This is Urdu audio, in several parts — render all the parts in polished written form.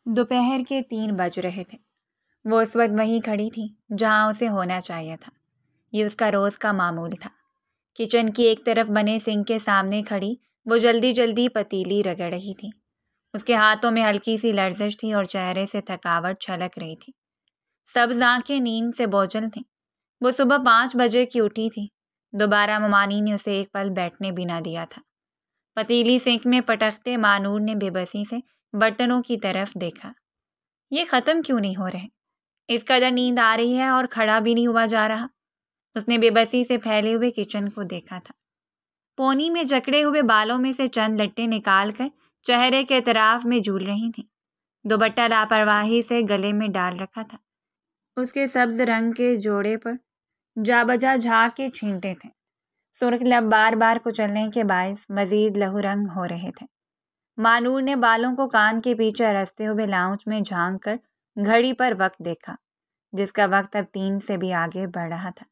دوپہر کے 3 بج رہے تھے۔ وہ اس وقت وہیں کھڑی تھی جہاں اسے ہونا چاہیے تھا۔ یہ اس کا روز کا معمول تھا۔ کچن کی ایک طرف بنے سنک کے سامنے کھڑی وہ جلدی جلدی پتیلی رگڑ رہی تھی۔ اس کے ہاتھوں میں ہلکی سی لرزش تھی اور چہرے سے تھکاوٹ چھلک رہی تھی۔ سبز آنکھیں نیند سے بوجھل تھیں۔ وہ صبح 5 بجے کی اٹھی تھی۔ دوبارہ ممانی نے اسے ایک پل بیٹھنے بھی نہ دیا تھا۔ پتیلی سنک میں پٹکتے مانور نے بے بسی سے برتنوں کی طرف دیکھا۔ یہ ختم کیوں نہیں ہو رہے؟ اس قدر نیند آ رہی ہے اور کھڑا بھی نہیں ہوا جا رہا۔ اس نے بے بسی سے پھیلے ہوئے کچن کو دیکھا تھا۔ پونی میں جکڑے ہوئے بالوں میں سے چند لٹیں نکال کر چہرے کے اطراف میں جھول رہی تھیں۔ دوپٹہ لاپرواہی سے گلے میں ڈال رکھا تھا۔ اس کے سبز رنگ کے جوڑے پر جا بجا جھاگ کے چھینٹے تھے۔ سرخ لب بار بار کچلنے کے باعث مزید لہو رنگ ہو رہے تھے۔ مانور نے بالوں کو کان کے پیچھے رستے ہوئے لاؤنج میں جھانک کر گھڑی پر وقت دیکھا، جس کا وقت اب 3 سے بھی آگے بڑھ رہا تھا۔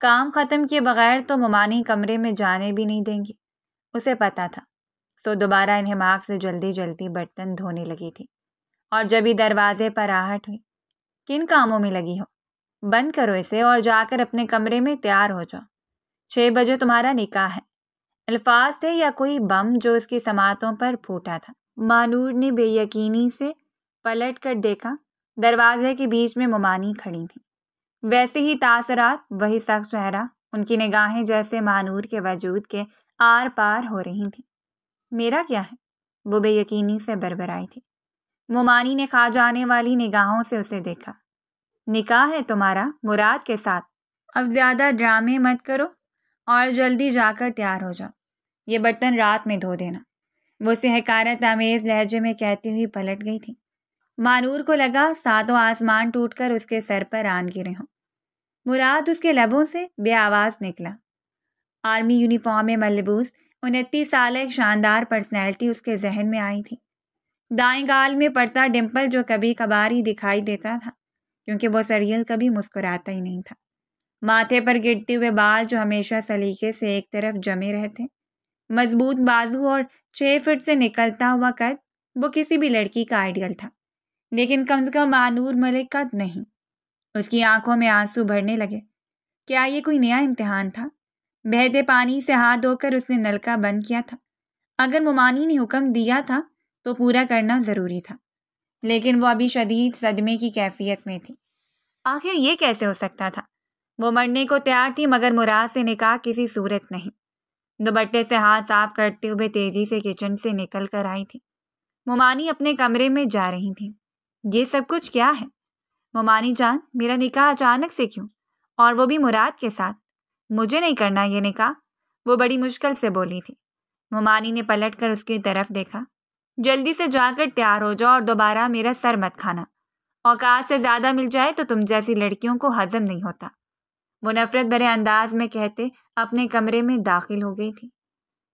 کام ختم کیے بغیر تو ممانی کمرے میں جانے بھی نہیں دیں گی، اسے پتا تھا۔ سو دوبارہ انہماک سے جلدی جلدی برتن دھونے لگی تھی۔ اور جبھی دروازے پر آہٹ ہوئی، کن کاموں میں لگی ہو؟ بند کرو اسے اور جا کر اپنے کمرے میں تیار ہو جاؤ۔ 6 بجے تمہارا نکاح ہے۔ الفاظ تھے یا کوئی بم جو اس کی سماعتوں پر پھوٹا تھا؟ مانور نے بے یقینی سے پلٹ کر دیکھا۔ دروازے کے بیچ میں ممانی کھڑی تھی، ویسے ہی تاثرات، وہی سخت چہرہ، ان کی نگاہیں جیسے مانور کے وجود کے آر پار ہو رہی تھیں۔ میرا کیا ہے؟ وہ بے یقینی سے بربرائی تھی۔ ممانی نے کھا جانے والی نگاہوں سے اسے دیکھا۔ نکاح ہے تمہارا مراد کے ساتھ؟ اب زیادہ ڈرامے مت کرو اور جلدی جا کر تیار ہو جاؤ۔ یہ برتن رات میں دھو دینا، وہ اسے حقارت آمیز لہجے میں کہتی ہوئی پلٹ گئی تھی۔ مانور کو لگا ساتوں آسمان ٹوٹ کر اس کے سر پر آن گرے ہوں۔ مراد اس کے لبوں سے بے آواز نکلا۔ آرمی یونیفارم میں ملبوس 29 سالہ ایک شاندار پرسنالٹی اس کے ذہن میں آئی تھی۔ دائیں گال میں پڑتا ڈمپل جو کبھی کبھار ہی دکھائی دیتا تھا، کیونکہ وہ سریل کبھی مسکراتا ہی نہیں تھا۔ ماتھے پر گرتے ہوئے بال جو ہمیشہ سلیقے سے ایک طرف جمے رہتے، مضبوط بازو اور 6 فٹ سے نکلتا ہوا قد، وہ کسی بھی لڑکی کا آئیڈیل تھا، لیکن کم سے کم مانور ملک کا نہیں۔ اس کی آنکھوں میں آنسو بھرنے لگے۔ کیا یہ کوئی نیا امتحان تھا؟ بہتے پانی سے ہاتھ دھو کر اس نے نل کا بند کیا تھا۔ اگر ممانی نے حکم دیا تھا تو پورا کرنا ضروری تھا، لیکن وہ ابھی شدید صدمے کی کیفیت میں تھی۔ آخر یہ کیسے ہو سکتا تھا؟ وہ مرنے کو تیار تھی مگر مراد سے نکاح کسی صورت نہیں۔ دوپٹے سے ہاتھ صاف کرتے ہوئے تیزی سے کچن سے نکل کر آئی تھی۔ ممانی اپنے کمرے میں جا رہی تھی۔ یہ سب کچھ کیا ہے؟ ممانی جان، میرا نکاح اچانک سے کیوں؟ اور وہ بھی مراد کے ساتھ؟ مجھے نہیں کرنا یہ نکاح، وہ بڑی مشکل سے بولی تھی۔ ممانی نے پلٹ کر اس کی طرف دیکھا۔ جلدی سے جا کر تیار ہو جاؤ اور دوبارہ میرا سر مت کھانا۔ اوقات سے زیادہ مل جائے تو تم جیسی لڑکیوں کو ہضم نہیں ہوتا، وہ نفرت بھرے انداز میں کہتے اپنے کمرے میں داخل ہو گئی تھی۔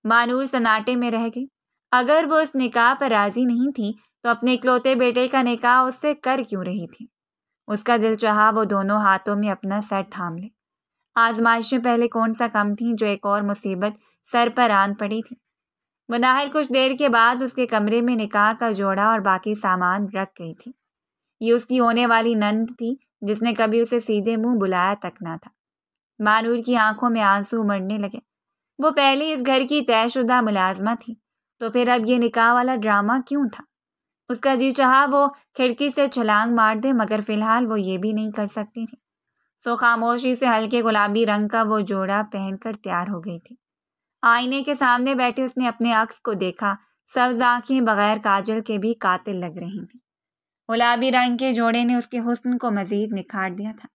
مانور سناٹے میں رہ گئی۔ اگر وہ اس نکاح پر راضی نہیں تھی تو اپنے اکلوتے بیٹے کا نکاح اس سے کر کیوں رہی تھی؟ اس کا دل چاہا وہ دونوں ہاتھوں میں اپنا سر تھام لے۔ آزمائشیں پہلے کون سا کم تھیں جو ایک اور مصیبت سر پر آن پڑی تھی۔ وہ ناہل کچھ دیر کے بعد اس کے کمرے میں نکاح کا جوڑا اور باقی سامان رکھ گئی تھی۔ یہ اس کی ہونے والی نند تھی جس نے کبھی اسے سیدھے منہ بلایا تک نہ تھا۔ مانور کی آنکھوں میں آنسو امڑنے لگے۔ وہ پہلے اس گھر کی طے شدہ ملازمہ تھی، تو پھر اب یہ نکاح والا ڈرامہ کیوں تھا؟ اس کا جی چاہا وہ کھڑکی سے چھلانگ مار دے مگر فی الحال وہ یہ بھی نہیں کر سکتی تھی۔ سو خاموشی سے ہلکے گلابی رنگ کا وہ جوڑا پہن کر تیار ہو گئی تھی۔ آئینے کے سامنے بیٹھے اس نے اپنے عکس کو دیکھا۔ سبز آنکھیں بغیر کاجل کے بھی قاتل لگ رہی تھیں۔ گلابی رنگ کے جوڑے نے اس کے حسن کو مزید نکھار دیا تھا۔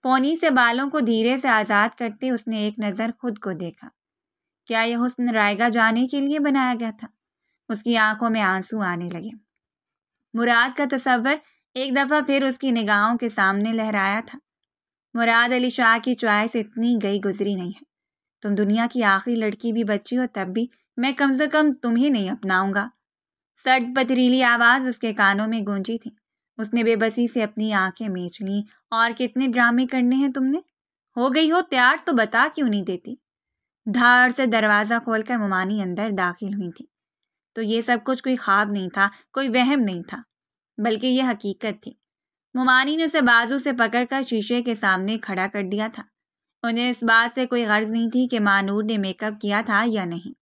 پونی سے بالوں کو دھیرے سے آزاد کرتے اس نے ایک نظر خود کو دیکھا۔ کیا یہ حسن رائگاں جانے کے لیے بنایا گیا تھا؟ اس کی آنکھوں میں آنسو آنے لگے۔ مراد کا تصور ایک دفعہ پھر اس کی نگاہوں کے سامنے لہرایا تھا۔ مراد علی شاہ کی چوائس اتنی گئی گزری نہیں ہے۔ تم دنیا کی آخری لڑکی بھی بچی ہو تب بھی میں کم سے کم تمہیں نہیں اپناؤں گا۔ سرد پتریلی آواز اس کے کانوں میں گونجی تھی۔ اس نے بے بسی سے اپنی آنکھیں میچ لیں۔ اور کتنے ڈرامے کرنے ہیں تم نے؟ ہو گئی ہو تیار تو بتا کیوں نہیں دیتی؟ دھاڑ سے دروازہ کھول کر ممانی اندر داخل ہوئی تھی۔ تو یہ سب کچھ کوئی خواب نہیں تھا، کوئی وہم نہیں تھا۔ بلکہ یہ حقیقت تھی۔ ممانی نے اسے بازو سے پکڑ کر شیشے کے سامنے کھڑا کر دیا تھا۔ انہیں اس بات سے کوئی غرض نہیں تھی کہ مانور نے میک اپ کیا تھا یا نہیں۔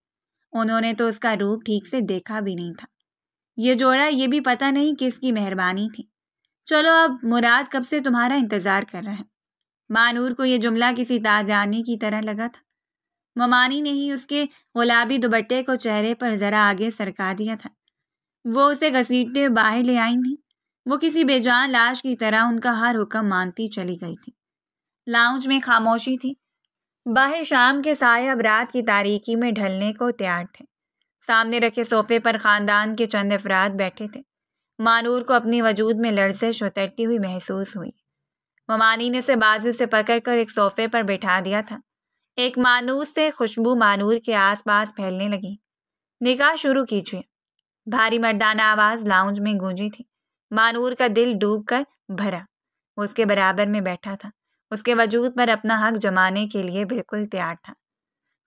انہوں نے تو اس کا روپ ٹھیک سے دیکھا بھی نہیں تھا۔ یہ جوڑا یہ بھی پتہ نہیں کس کی مہربانی تھی۔ چلو اب مراد کب سے تمہارا انتظار کر رہا ہے۔ مانور کو یہ جملہ کسی تاجانے کی طرح لگا تھا۔ ممانی نے ہی اس کے گلابی دوپٹے کو چہرے پر ذرا آگے سرکا دیا تھا۔ وہ اسے گھسیٹتے ہوئے باہر لے آئی تھیں۔ وہ کسی بے جان لاش کی طرح ان کا ہر حکم مانتی چلی گئی تھی۔ لاؤنج میں خاموشی تھی۔ باہر شام کے سائے اب رات کی تاریکی میں ڈھلنے کو تیار تھے۔ سامنے رکھے صوفے پر خاندان کے چند افراد بیٹھے تھے۔ مانور کو اپنی وجود میں لرزش اترتی ہوئی محسوس ہوئی۔ ممانی نے اسے بازو سے پکڑ کر ایک صوفے پر بٹھا دیا تھا۔ ایک مانوس سے خوشبو مانور کے آس پاس پھیلنے لگی۔ نکاح شروع کیجیے۔ بھاری مردانہ آواز لاؤنج میں گونجی تھی۔ مانور کا دل ڈوب کر بھرا۔ وہ اس کے برابر میں بیٹھا تھا، اس کے وجود پر اپنا حق جمانے کے لیے بالکل تیار تھا۔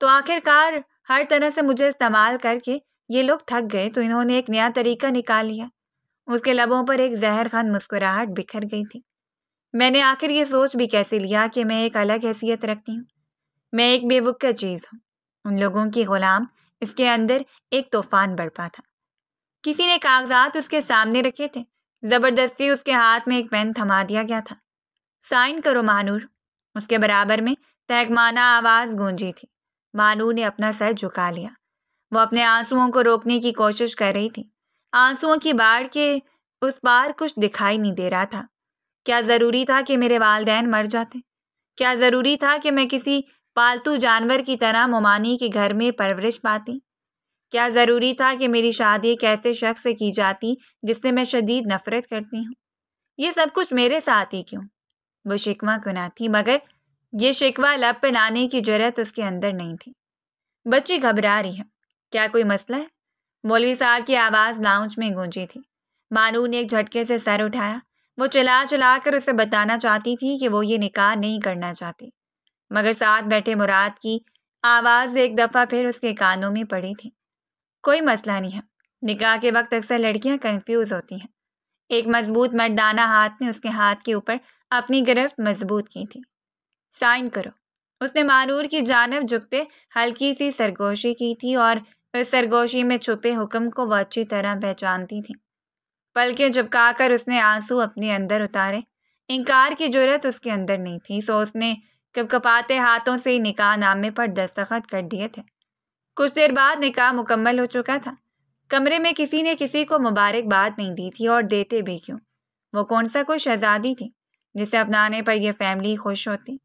تو آخر کار ہر طرح سے مجھے استعمال کر کے یہ لوگ تھک گئے تو انہوں نے ایک نیا طریقہ نکال لیا۔ اس کے لبوں پر ایک زہر خند مسکراہٹ بکھر گئی تھی۔ میں نے آخر یہ سوچ بھی کیسے لیا کہ میں ایک الگ حیثیت رکھتی ہوں۔ میں ایک بے وقت چیز ہوں، ان لوگوں کی غلام۔ اس کے اندر ایک طوفان برپا تھا۔ کسی نے کاغذات اس کے سامنے رکھے تھے۔ زبردستی اس کے ہاتھ میں ایک پین تھما دیا گیا تھا۔ سائن کرو مانور۔ اس کے برابر میں تہکمانہ آواز گونجی تھی۔ مانور نے اپنا سر جھکا لیا۔ وہ اپنے آنسوؤں کو روکنے کی کوشش کر رہی تھی۔ آنسوؤں کی باڑھ کے اس پار کچھ دکھائی نہیں دے رہا تھا۔ کیا ضروری تھا کہ میرے والدین مر جاتے؟ کیا ضروری تھا کہ میں کسی پالتو جانور کی طرح ممانی کے گھر میں پرورش پاتی؟ کیا ضروری تھا کہ میری شادی ایک ایسے شخص سے کی جاتی جس سے میں شدید نفرت کرتی ہوں؟ یہ سب کچھ میرے ساتھ ہی کیوں؟ وہ شکوہ کنا تھی، مگر یہ شکوہ لب پہ لانے کی جرأت اس کے اندر نہیں تھی۔ بچی گھبرا رہی ہے، کیا کوئی مسئلہ ہے؟ مولوی صاحب کی آواز لاؤنج میں گونجی تھی۔ مانور نے ایک جھٹکے سے سر اٹھایا۔ وہ چلا چلا کر اسے بتانا چاہتی تھی کہ وہ یہ نکاح نہیں کرنا چاہتی، مگر ساتھ بیٹھے مراد کی آواز ایک دفعہ پھر اس کے کانوں میں پڑی تھی۔ کوئی مسئلہ نہیں ہے۔ نکاح کے وقت اکثر لڑکیاں کنفیوز ہوتی ہیں۔ ایک مضبوط مردانہ ہاتھ نے اس کے ہاتھ کے اوپر اپنی گرفت مضبوط کی تھی۔ سائن کرو۔ اس نے مانور کی جانب جھکتے ہلکی سی سرگوشی کی تھی، اور اس سرگوشی میں چھپے حکم کو وہ اچھی طرح پہچانتی تھی۔ پلکیں جھپکا کر اس نے آنسو اپنے اندر اتارے۔ انکار کی جرأت اس کے اندر نہیں تھی، سو اس نے کپکپاتے ہاتھوں سے نکاح نامے پر دستخط کر دیے تھے۔ کچھ دیر بعد نکاح مکمل ہو چکا تھا۔ کمرے میں کسی نے کسی کو مبارکباد نہیں دی تھی، اور دیتے بھی کیوں؟ وہ کون سا کوئی شہزادی تھی جسے اپنانے پر یہ فیملی خوش ہوتی؟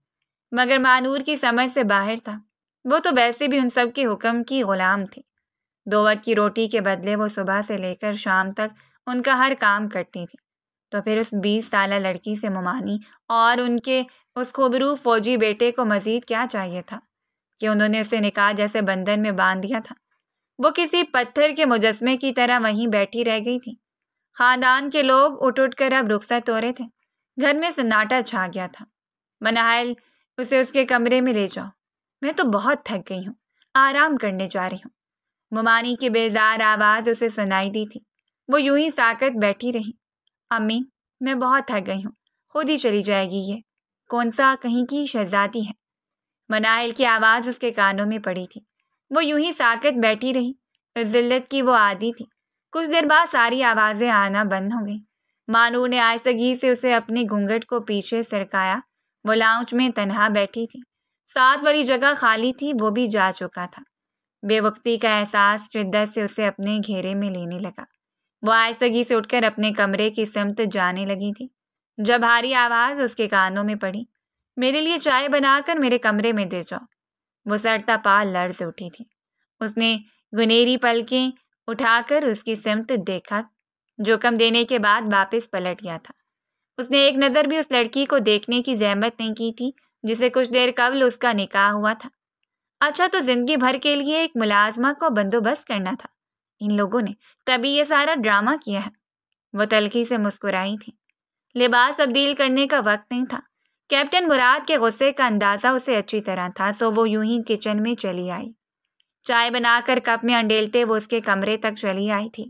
مگر مانور کی سمجھ سے باہر تھا۔ وہ تو ویسے بھی ان سب کے حکم کی غلام تھی۔ 2 وقت کی روٹی کے بدلے وہ صبح سے لے کر شام تک ان کا ہر کام کرتی تھی۔ تو پھر اس 20 سالہ لڑکی سے ممانی اور ان کے اس خوبرو فوجی بیٹے کو مزید کیا چاہیے تھا کہ انہوں نے اسے نکاح جیسے بندھن میں باندھ دیا تھا؟ وہ کسی پتھر کے مجسمے کی طرح وہیں بیٹھی رہ گئی تھی۔ خاندان کے لوگ اٹھ اٹھ کر اب رخصت ہو رہے تھے۔ گھر میں سناٹا چھا گیا تھا۔ مناہل اسے اس کے کمرے میں لے جاؤ، میں تو بہت تھک گئی ہوں، آرام کرنے جا رہی ہوں۔ ممانی کی بیزار آواز اسے سنائی دی تھی۔ وہ یوں ہی ساکت بیٹھی رہی۔ امی، میں بہت تھک گئی ہوں، خود ہی چلی جائے گی یہ۔ کون سا کہیں کی شہزادی ہے؟ مناہل کی آواز اس کے کانوں میں پڑی تھی۔ وہ یوں ہی ساکت بیٹھی رہی۔ اس ذلت کی وہ عادی تھی۔ کچھ دیر بعد ساری آوازیں آنا بند ہو گئیں۔ مانور نے آہستگی سے اسے اپنے گھونگھٹ کو پیچھے سرکایا۔ وہ لاؤنج میں تنہا بیٹھی تھی۔ ساتھ والی جگہ خالی تھی، وہ بھی جا چکا تھا۔ بے وقتی کا احساس شدت سے اسے اپنے گھیرے میں لینے لگا۔ وہ آہستگی سے اٹھ کر اپنے کمرے کی سمت جانے لگی تھی جب بھاری آواز اس کے کانوں میں پڑی، میرے لیے چائے بنا کر میرے کمرے میں دے جاؤ۔ وہ سرتا پا لرز اٹھی تھی۔ اس نے گنیری پلکیں اٹھا کر اس کی سمت دیکھا، جو کم دینے کے بعد واپس پلٹ گیا تھا۔ اس نے ایک نظر بھی اس لڑکی کو دیکھنے کی زحمت نہیں کی تھی جسے کچھ دیر قبل اس کا نکاح ہوا تھا۔ اچھا، تو زندگی بھر کے لیے ایک ملازمہ کو بندوبست کرنا تھا ان لوگوں نے، تبھی یہ سارا ڈرامہ کیا ہے۔ وہ تلخی سے مسکرائی تھی۔ لباس تبدیل کرنے کا وقت نہیں تھا۔ کیپٹن مراد کے غصے کا اندازہ اسے اچھی طرح تھا، سو وہ یوں ہی کچن میں چلی آئی۔ چائے بنا کر کپ میں انڈیلتے وہ اس کے کمرے تک چلی آئی تھی۔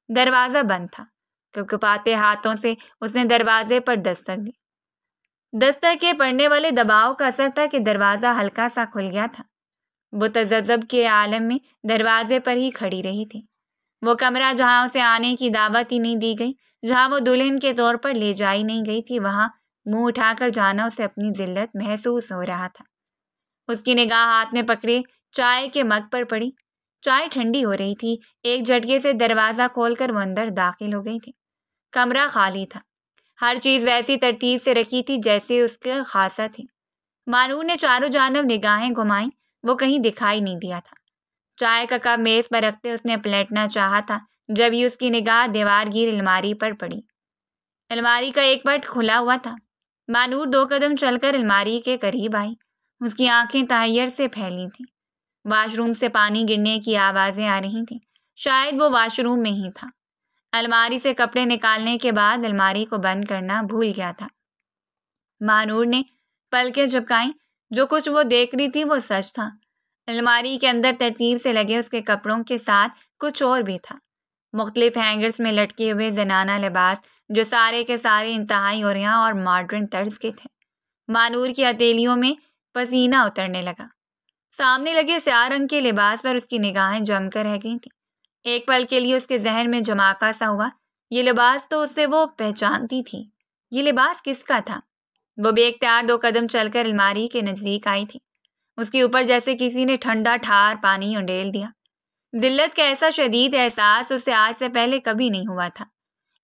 دروازہ بند تھا۔ کپکپاتے ہاتھوں سے اس نے دروازے پر دستک دی۔ دستک کے پڑنے والے دباؤ کا اثر تھا کہ دروازہ ہلکا سا کھل گیا تھا۔ وہ تذبذب کے عالم میں دروازے پر ہی کھڑی رہی تھی۔ وہ کمرہ جہاں اسے آنے کی دعوت ہی نہیں دی گئی، جہاں وہ دلہن کے طور پر لے جائی نہیں گئی تھی، وہاں منہ اٹھا کر جانا اسے اپنی ذلت محسوس ہو رہا تھا۔ اس کی نگاہ ہاتھ میں پکڑے چائے کے مگ پر پڑی۔ چائے ٹھنڈی ہو رہی تھی۔ ایک جھٹکے سے دروازہ کھول کر وہ اندر داخل ہو گئی تھی۔ کمرہ خالی تھا۔ ہر چیز ویسی ترتیب سے رکھی تھی جیسے اس کا خاصہ تھی۔ مانور نے چاروں جانب نگاہیں گھمائیں، وہ کہیں دکھائی نہیں دیا تھا۔ چائے کا کپ میز پر رکھتے اس نے پلٹنا چاہا تھا جب ہی اس کی نگاہ دیوار گیر الماری پر پڑی۔ الماری کا ایک پٹ کھلا ہوا تھا۔ مانور 2 قدم چل کر الماری کے قریب آئی۔ اس کی آنکھیں تحیر سے پھیلی تھیں۔ واش روم سے پانی گرنے کی آوازیں آ رہی تھیں۔ شاید وہ واش روم میں ہی تھا۔ الماری سے کپڑے نکالنے کے بعد الماری کو بند کرنا بھول گیا تھا۔ مانور نے پلکیں جھپکائیں۔ جو کچھ وہ دیکھ رہی تھی وہ سچ تھا۔ الماری کے اندر ترتیب سے لگے اس کے کپڑوں کے ساتھ کچھ اور بھی تھا۔ مختلف ہینگرز میں لٹکے ہوئے زنانہ لباس جو سارے کے سارے انتہائی عریاں اور ماڈرن طرز کے تھے۔ مانور کی ہتھیلیوں میں پسینہ اترنے لگا۔ سامنے لگے سیاہ رنگ کے لباس پر اس کی نگاہیں جم کر رہ گئی تھیں۔ ایک پل کے لیے اس کے ذہن میں جھماکا سا ہوا۔ یہ لباس تو اسے وہ پہچانتی تھی۔ یہ لباس کس کا تھا؟ وہ بے اختیار 2 قدم چل کر الماری کے نزدیک آئی تھی۔ اس کے اوپر جیسے کسی نے ٹھنڈا ٹھار پانی انڈیل دیا۔ ذلت کا ایسا شدید احساس اسے آج سے پہلے کبھی نہیں ہوا تھا۔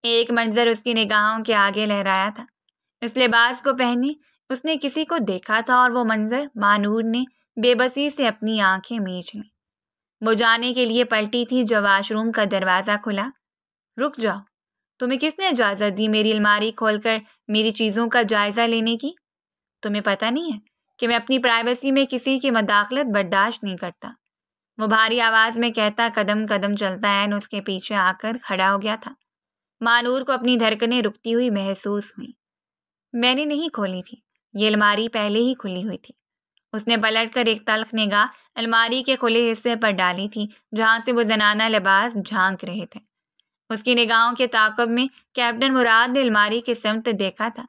ایک منظر اس کی نگاہوں کے آگے لہرایا تھا۔ اس لباس کو پہنے اس نے کسی کو دیکھا تھا، اور وہ منظر مانور نے بے بسی سے اپنی آنکھیں میچ لیں۔ وہ جانے کے لیے پلٹی تھی جب واش روم کا دروازہ کھلا۔ رک جاؤ، تمہیں کس نے اجازت دی میری الماری کھول کر میری چیزوں کا جائزہ لینے کی؟ تمہیں پتہ نہیں ہے کہ میں اپنی پرائیویسی میں کسی کی مداخلت برداشت نہیں کرتا۔ وہ بھاری آواز میں کہتا قدم قدم چلتا عین اس کے پیچھے آ کر کھڑا ہو گیا تھا۔ مانور کو اپنی دھڑکنیں رکتی ہوئی محسوس ہوئی۔ میں نے نہیں کھولی تھی، یہ الماری پہلے ہی کھلی ہوئی تھی۔ اس نے پلٹ کر ایک تلخ نگاہ الماری کے کھلے حصے پر ڈالی تھی جہاں سے وہ زنانہ لباس جھانک رہے تھے۔ اس کی نگاہوں کے تعاقب میں کیپٹن مراد نے الماری کی سمت دیکھا تھا۔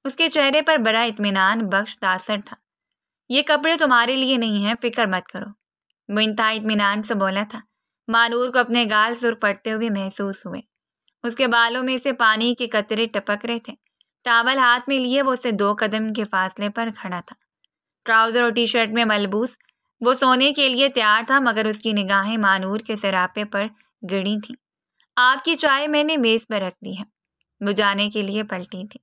اس کے چہرے پر بڑا اطمینان بخش تاثر تھا۔ یہ کپڑے تمہارے لیے نہیں ہیں، فکر مت کرو، وہ انتہائی اطمینان سے بولا تھا۔ مانور کو اپنے گال سرخ پڑتے ہوئے محسوس ہوئے۔ اس کے بالوں میں سے پانی کے قطرے ٹپک رہے تھے۔ ٹاول ہاتھ میں لیے وہ اسے 2 قدم کے فاصلے پر کھڑا تھا۔ ٹراؤزر اور ٹی شرٹ میں ملبوس وہ سونے کے لیے تیار تھا، مگر اس کی نگاہیں مانور کے سراپے پر گڑی تھیں۔ آپ کی چائے میں نے میز پر رکھ دی ہے۔ وہ جانے کے لیے پلٹی تھی،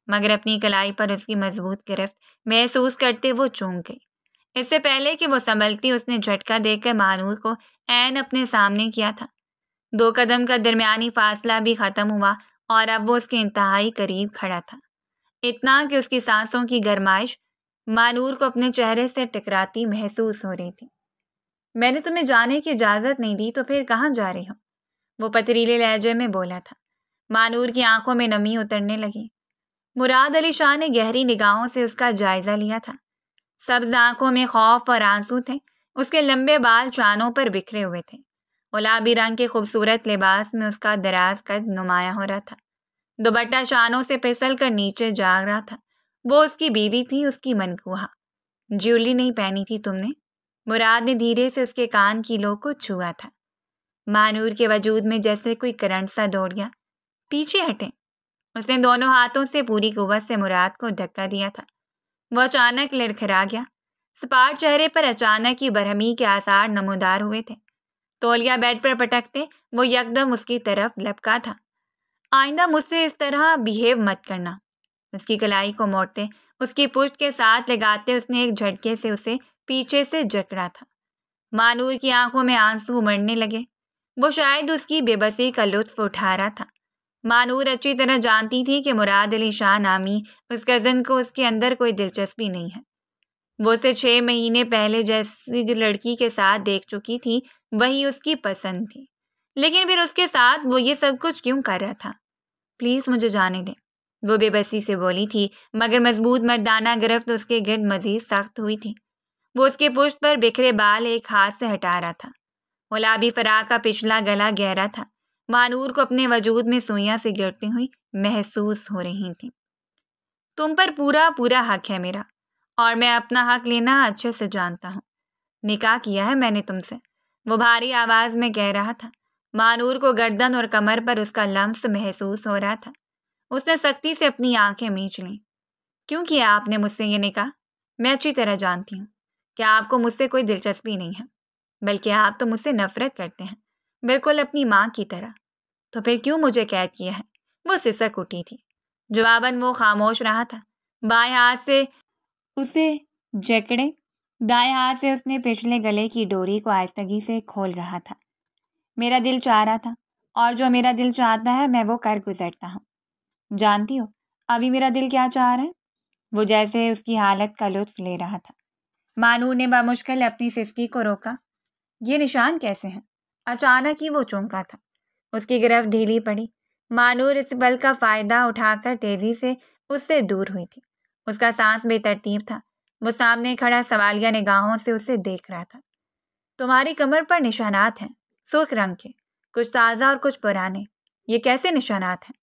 مگر اپنی کلائی پر اس کی مضبوط گرفت محسوس کرتے وہ چونک گئی۔ اس سے پہلے کہ وہ سنبھلتی اس نے جھٹکا دے کر مانور کو عین اپنے سامنے کیا تھا۔ 2 قدم کا درمیانی فاصلہ بھی ختم ہوا اور اب وہ اس کے انتہائی قریب کھڑا تھا، اتنا کہ اس کی سانسوں کی گرمائش مانور کو اپنے چہرے سے ٹکراتی محسوس ہو رہی تھی۔ میں نے تمہیں جانے کی اجازت نہیں دی تو پھر کہاں جا رہی ہو؟ وہ پتریلے لہجے میں بولا تھا۔ مانور کی آنکھوں میں نمی اترنے لگی۔ مراد علی شاہ نے گہری نگاہوں سے اس کا جائزہ لیا تھا۔ سبز آنکھوں میں خوف اور آنسو تھے۔ اس کے لمبے بال چانوں پر بکھرے ہوئے تھے۔ گلابی رنگ کے خوبصورت لباس میں اس کا دراز قد نمایاں ہو رہا تھا۔ دوپٹہ شانوں سے پھسل کر نیچے جا رہا تھا۔ وہ اس کی بیوی تھی، اس کی منکوہا۔ جیولری نہیں پہنی تھی تم نے؟ مراد نے دھیرے سے اس کے کان کی لو کو چھوا تھا۔ مانور کے وجود میں جیسے کوئی کرنٹ سا دوڑ گیا۔ پیچھے ہٹیں۔ اس نے دونوں ہاتھوں سے پوری قوت سے مراد کو دھکا دیا تھا۔ وہ اچانک لڑکھڑا گیا۔ سپاٹ چہرے پر اچانک ہی برہمی کے آثار نمودار ہوئے تھے۔ تولیہ بیڈ پر پٹکتے وہ یکدم اس کی طرف لپکا تھا۔ آئندہ مجھ سے اس طرح بیہیو مت کرنا۔ اس کی کلائی کو موڑتے اس کی پشت کے ساتھ لگاتے اس نے ایک جھٹکے سے اسے پیچھے سے جکڑا تھا۔ مانور کی آنکھوں میں آنسو امڑنے لگے۔ وہ شاید اس کی بے بسی کا لطف اٹھا رہا تھا۔ مانور اچھی طرح جانتی تھی کہ مراد علی شاہ نامی اس کزن کو اس کے اندر کوئی دلچسپی نہیں ہے۔ وہ اسے 6 مہینے پہلے جیسی لڑکی کے ساتھ دیکھ چکی تھی، وہی اس کی پسند تھی، لیکن پھر اس کے ساتھ وہ یہ سب کچھ کیوں کر رہا تھا؟ پلیز مجھے جانے دیں، وہ بے بسی سے بولی تھی، مگر مضبوط مردانہ گرفت اس کے گرد مزید سخت ہوئی تھی۔ وہ اس کے پشت پر بکھرے بال ایک ہاتھ سے ہٹا رہا تھا۔ گلابی فراق کا پچھلا گلا گہرا تھا۔ مانور کو اپنے وجود میں سوئیاں سے گرتی ہوئی محسوس ہو رہی تھیں۔ تم پر پورا پورا حق ہے میرا، اور میں اپنا حق لینا اچھے سے جانتا ہوں۔ نکاح کیا ہے میں نے تم سے، وہ بھاری آواز میں کہہ رہا تھا۔ مانور کو گردن اور کمر پر اس کا لمس محسوس ہو رہا تھا۔ اس نے سختی سے اپنی آنکھیں میچ لیں۔ کیوں کیا آپ نے مجھ سے یہ نکاح؟ میں اچھی طرح جانتی ہوں کہ آپ کو مجھ سے کوئی دلچسپی نہیں ہے، بلکہ آپ تو مجھ سے نفرت کرتے ہیں، بالکل اپنی ماں کی طرح۔ تو پھر کیوں مجھے قید کیا ہے؟ وہ سسک اٹھی تھی۔ جواباً وہ خاموش رہا تھا۔ بائیں ہاتھ سے اسے جکڑے، دائیں ہاتھ سے اس نے پچھلے گلے کی ڈوری کو آہستگی سے کھول رہا تھا۔ میرا دل چاہ رہا تھا، اور جو میرا دل چاہتا ہے میں وہ کر گزرتا ہوں۔ جانتی ہو ابھی میرا دل کیا چاہ رہا ہے؟ وہ جیسے اس کی حالت کا لطف لے رہا تھا۔ مانور نے بمشکل اپنی سسکی کو روکا۔ یہ نشان کیسے ہیں؟ اچانک ہی وہ چونکا تھا۔ اس کی گرفت ڈھیلی پڑی۔ مانور اس پل کا فائدہ اٹھا کر تیزی سے اس سے دور ہوئی تھی۔ اس کا سانس بے ترتیب تھا۔ وہ سامنے کھڑا سوالیہ نگاہوں سے اسے دیکھ رہا تھا۔ تمہاری کمر پر نشانات ہیں، سرخ رنگ کے، کچھ تازہ اور کچھ پرانے۔ یہ کیسے نشانات ہیں؟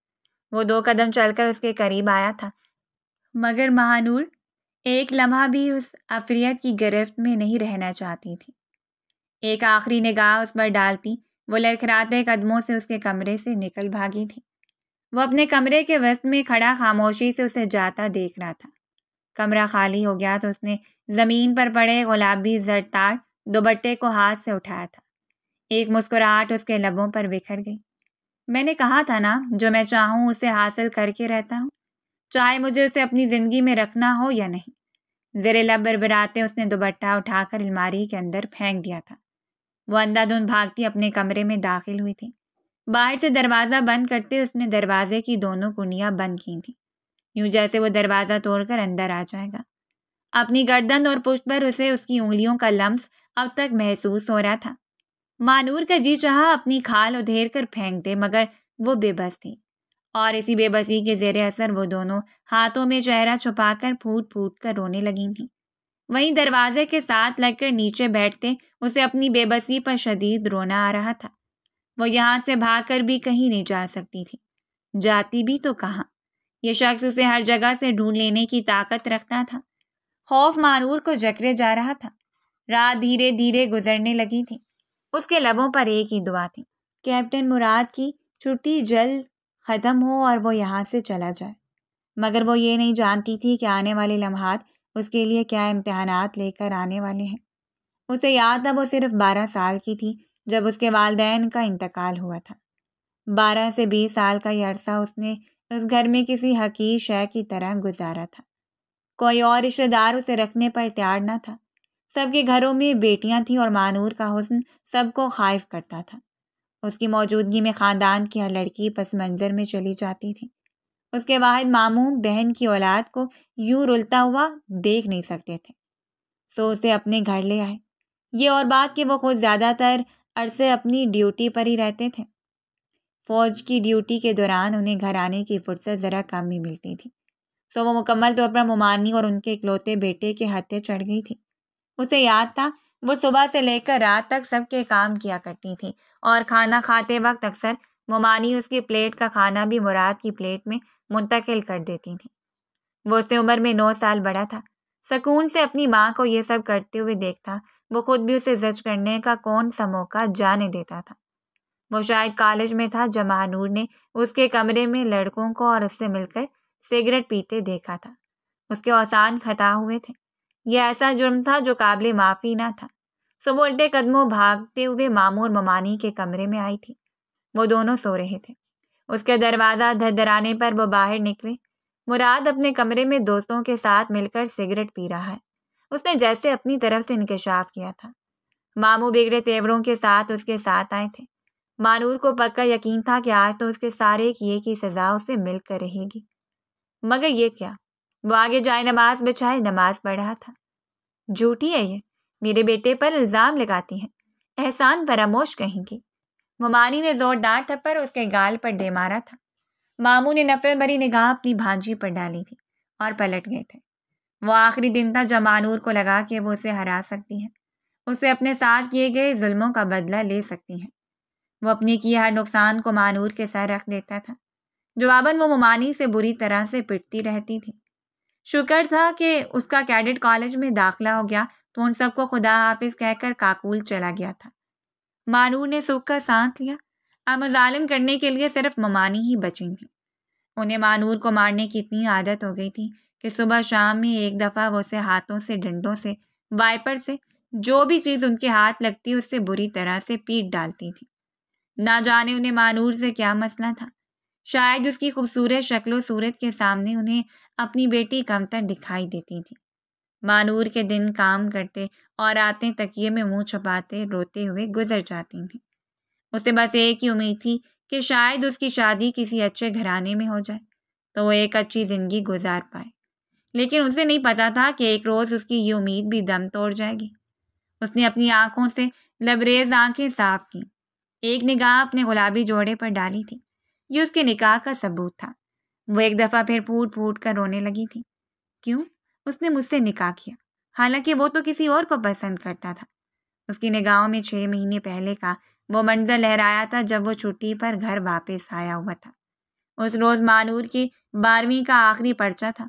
وہ 2 قدم چل کر اس کے قریب آیا تھا، مگر مانور ایک لمحہ بھی اس عفریت کی گرفت میں نہیں رہنا چاہتی تھی۔ ایک آخری نگاہ اس پر ڈالتی وہ لڑکھڑاتے قدموں سے اس کے کمرے سے نکل بھاگی تھی۔ وہ اپنے کمرے کے وسط میں کھڑا خاموشی سے اسے جاتا دیکھ رہا تھا۔ کمرہ خالی ہو گیا تو اس نے زمین پر پڑے گلابی زرتار دوپٹے کو ہاتھ سے اٹھایا تھا۔ ایک مسکراہٹ اس کے لبوں پر بکھر گئی۔ میں نے کہا تھا نا، جو میں چاہوں اسے حاصل کر کے رہتا ہوں، چاہے مجھے اسے اپنی زندگی میں رکھنا ہو یا نہیں۔ زیر لب بربراتے اس نے دوپٹہ اٹھا کر الماری کے اندر پھینک دیا تھا۔ وہ اندھا دھند بھاگتی اپنے کمرے میں داخل ہوئی تھی۔ باہر سے دروازہ بند کرتے اس نے دروازے کی دونوں کنڈیاں بند کی تھیں، یوں جیسے وہ دروازہ توڑ کر اندر آ جائے گا۔ اپنی گردن اور پشت پر اسے اس کی انگلیوں کا لمس اب تک محسوس ہو رہا تھا۔ مانور کا جی چاہا اپنی کھال ادھیر کر پھینک دے، مگر وہ بے بس تھی، اور اسی بے بسی کے زیر اثر وہ دونوں ہاتھوں میں چہرہ چھپا کر پھوٹ پھوٹ کر رونے لگی تھیں۔ وہیں دروازے کے ساتھ لگ کر نیچے بیٹھتے اسے اپنی بے بسی پر شدید رونا آ رہا تھا۔ وہ یہاں سے بھاگ کر بھی کہیں نہیں جا سکتی تھی۔ جاتی بھی تو کہاں؟ یہ شخص اسے ہر جگہ سے ڈھونڈ لینے کی طاقت رکھتا تھا۔ خوف مانور کو جکڑے جا رہا تھا۔ رات دھیرے دھیرے گزرنے لگی تھی۔ اس کے لبوں پر ایک ہی دعا تھی، کیپٹن مراد کی چھٹی جلد ختم ہو اور وہ یہاں سے چلا جائے۔ مگر وہ یہ نہیں جانتی تھی کہ آنے والے لمحات اس کے لیے کیا امتحانات لے کر آنے والے ہیں۔ اسے یاد تھا وہ صرف 12 سال کی تھی جب اس کے والدین کا انتقال ہوا تھا۔ 12 سے 20 سال کا یہ عرصہ اس نے اس گھر میں کسی حقیر شے کی طرح گزارا تھا۔ کوئی اور رشتہ دار اسے رکھنے پر تیار نہ تھا۔ سب کے گھروں میں بیٹیاں تھیں اور مانور کا حسن سب کو خائف کرتا تھا۔ اس کی موجودگی میں خاندان کی ہر لڑکی پس منظر میں چلی جاتی تھی۔ اس کے واحد ماموں بہن کی اولاد کو یوں رلتا ہوا دیکھ نہیں سکتے تھے، سو اسے اپنے گھر لے آئے۔ یہ اور بات کہ وہ خود زیادہ تر عرصے اپنی ڈیوٹی پر ہی رہتے تھے۔ فوج کی ڈیوٹی کے دوران انہیں گھر آنے کی فرصت ذرا کم ہی ملتی تھی، سو وہ مکمل طور پر ممانی اور ان کے اکلوتے بیٹے کے ہتھے چڑھ گئی تھی۔ اسے یاد تھا وہ صبح سے لے کر رات تک سب کے کام کیا کرتی تھی، اور کھانا کھاتے وقت اکثر ممانی اس کی پلیٹ کا کھانا بھی مراد کی پلیٹ میں منتقل کر دیتی تھی۔ وہ اس سے عمر میں 9 سال بڑا تھا۔ سکون سے اپنی ماں کو یہ سب کرتے ہوئے دیکھتا وہ خود بھی اسے زج کرنے کا کون سا موقع جانے دیتا تھا۔ وہ شاید کالج میں تھا جب مانور نے اس کے کمرے میں لڑکوں کو اور اس سے مل کر سگریٹ پیتے دیکھا تھا۔ اس کے اوسان خطا ہوئے تھے۔ یہ ایسا جرم تھا جو قابل معافی نہ تھا۔ سو وہ الٹے قدموں بھاگتے ہوئے ماموں اور ممانی کے کمرے میں آئی تھی۔ وہ دونوں سو رہے تھے۔ اس کے دروازہ دھڑدھڑانے پر وہ باہر نکلے۔ مراد اپنے کمرے میں دوستوں کے ساتھ مل کر سگریٹ پی رہا ہے۔ اس نے جیسے اپنی طرف سے انکشاف کیا تھا۔ ماموں بگڑے تیوروں کے ساتھ اس کے ساتھ آئے تھے۔ مانور کو پکا یقین تھا کہ آج تو اس کے سارے کیے کی سزا اسے مل کر رہے گی۔ مگر یہ کیا؟ وہ آگے جائے نماز بچھائے نماز پڑھ رہا تھا۔ جھوٹی ہے یہ، میرے بیٹے پر الزام لگاتی ہے، احسان فراموش کہیں گی۔ ممانی نے زوردار تھپڑ اس کے گال پر دے مارا تھا۔ ماموں نے نفرت بھری نگاہ اپنی بھانجی پر ڈالی تھی اور پلٹ گئے تھے۔ وہ آخری دن تھا جب مانور کو لگا کہ وہ اسے ہرا سکتی ہے، اسے اپنے ساتھ کیے گئے ظلموں کا بدلہ لے سکتی ہے۔ وہ اپنے کیے ہر نقصان کو مانور کے سر رکھ دیتا تھا۔ جواباً وہ ممانی سے بری طرح سے پٹتی رہتی تھی۔ شکر تھا کہ اس کا کیڈٹ کالج میں داخلہ ہو گیا تو ان سب کو خدا حافظ کہہ کر کاکول چلا گیا تھا۔ مانور نے سکھ کا سانس لیا۔ اب مظالم کرنے کے لیے صرف ممانی ہی بچی تھیں۔ انہیں مانور کو مارنے کی اتنی عادت ہو گئی تھی کہ صبح شام میں ایک دفعہ وہ اسے ہاتھوں سے، ڈنڈوں سے، وائپر سے، جو بھی چیز ان کے ہاتھ لگتی اس سے بری طرح سے پیٹ ڈالتی تھی۔ نہ جانے انہیں مانور سے کیا مسئلہ تھا۔ شاید اس کی خوبصورت شکل و صورت کے سامنے انہیں اپنی بیٹی کمتر دکھائی دیتی تھی۔ مانور کے دن کام کرتے اور راتیں تکیے میں منہ چھپاتے روتے ہوئے گزر جاتی تھیں۔ اسے بس ایک ہی امید تھی کہ شاید اس کی شادی کسی اچھے گھرانے میں ہو جائے تو وہ ایک اچھی زندگی گزار پائے، لیکن اسے نہیں پتا تھا کہ ایک روز اس کی یہ امید بھی دم توڑ جائے گی۔ اس نے اپنی آنکھوں سے لبریز آنکھیں صاف کی، ایک نگاہ اپنے گلابی جوڑے پر ڈالی تھی۔ یہ اس کے نکاح کا ثبوت تھا۔ وہ ایک دفعہ پھر پھوٹ پھوٹ کر رونے لگی تھی۔ کیوں؟ اس نے مجھ سے نکاح کیا، حالانکہ وہ تو کسی اور کو پسند کرتا تھا۔ اس کی نگاہوں میں 6 مہینے پہلے کا وہ منظر لہرایا تھا جب وہ چھٹی پر گھر واپس آیا ہوا تھا۔ اس روز مانور کی 12ویں کا آخری پرچہ تھا۔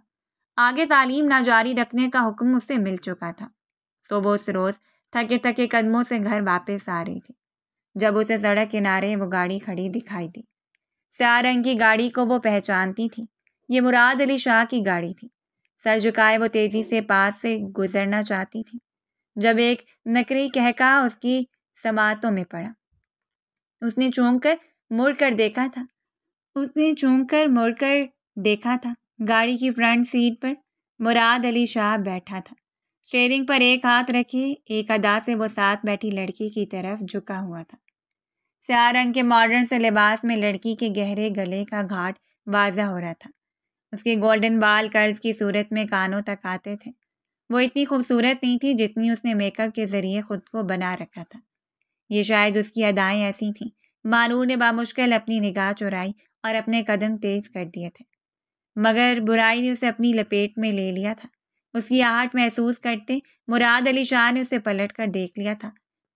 آگے تعلیم نہ جاری رکھنے کا حکم اسے مل چکا تھا، تو وہ اس روز تھکے تھکے قدموں سے گھر واپس آ رہی تھی جب اسے سڑک کنارے وہ گاڑی کھڑی دکھائی دی۔ سیاہ رنگ کی گاڑی کو وہ پہچانتی تھی۔ یہ مراد علی شاہ کی گاڑی تھی۔ سر جھکائے وہ تیزی سے پاس سے گزرنا چاہتی تھی جب ایک نکری کہکا اس کی سماعتوں میں پڑا۔ اس نے چونک کر مڑ کر دیکھا تھا۔ گاڑی کی فرنٹ سیٹ پر مراد علی شاہ بیٹھا تھا، اسٹیئرنگ پر ایک ہاتھ رکھے، ایک ادا سے وہ ساتھ بیٹھی لڑکی کی طرف جھکا ہوا تھا۔ سیاہ رنگ کے ماڈرن سے لباس میں لڑکی کے گہرے گلے کا گھاٹ واضح ہو رہا تھا۔ اس کے گولڈن بال کرلز کی صورت میں کانوں تک آتے تھے۔ وہ اتنی خوبصورت نہیں تھی جتنی اس نے میک اپ کے ذریعے خود کو بنا رکھا تھا۔ یہ شاید اس کی ادائیں ایسی تھیں۔ مانور نے بامشکل اپنی نگاہ چرائی اور اپنے قدم تیز کر دیے تھے، مگر برائی نے اسے اپنی لپیٹ میں لے لیا تھا۔ اس کی آہٹ محسوس کرتے مراد علی شاہ نے اسے پلٹ کر دیکھ لیا تھا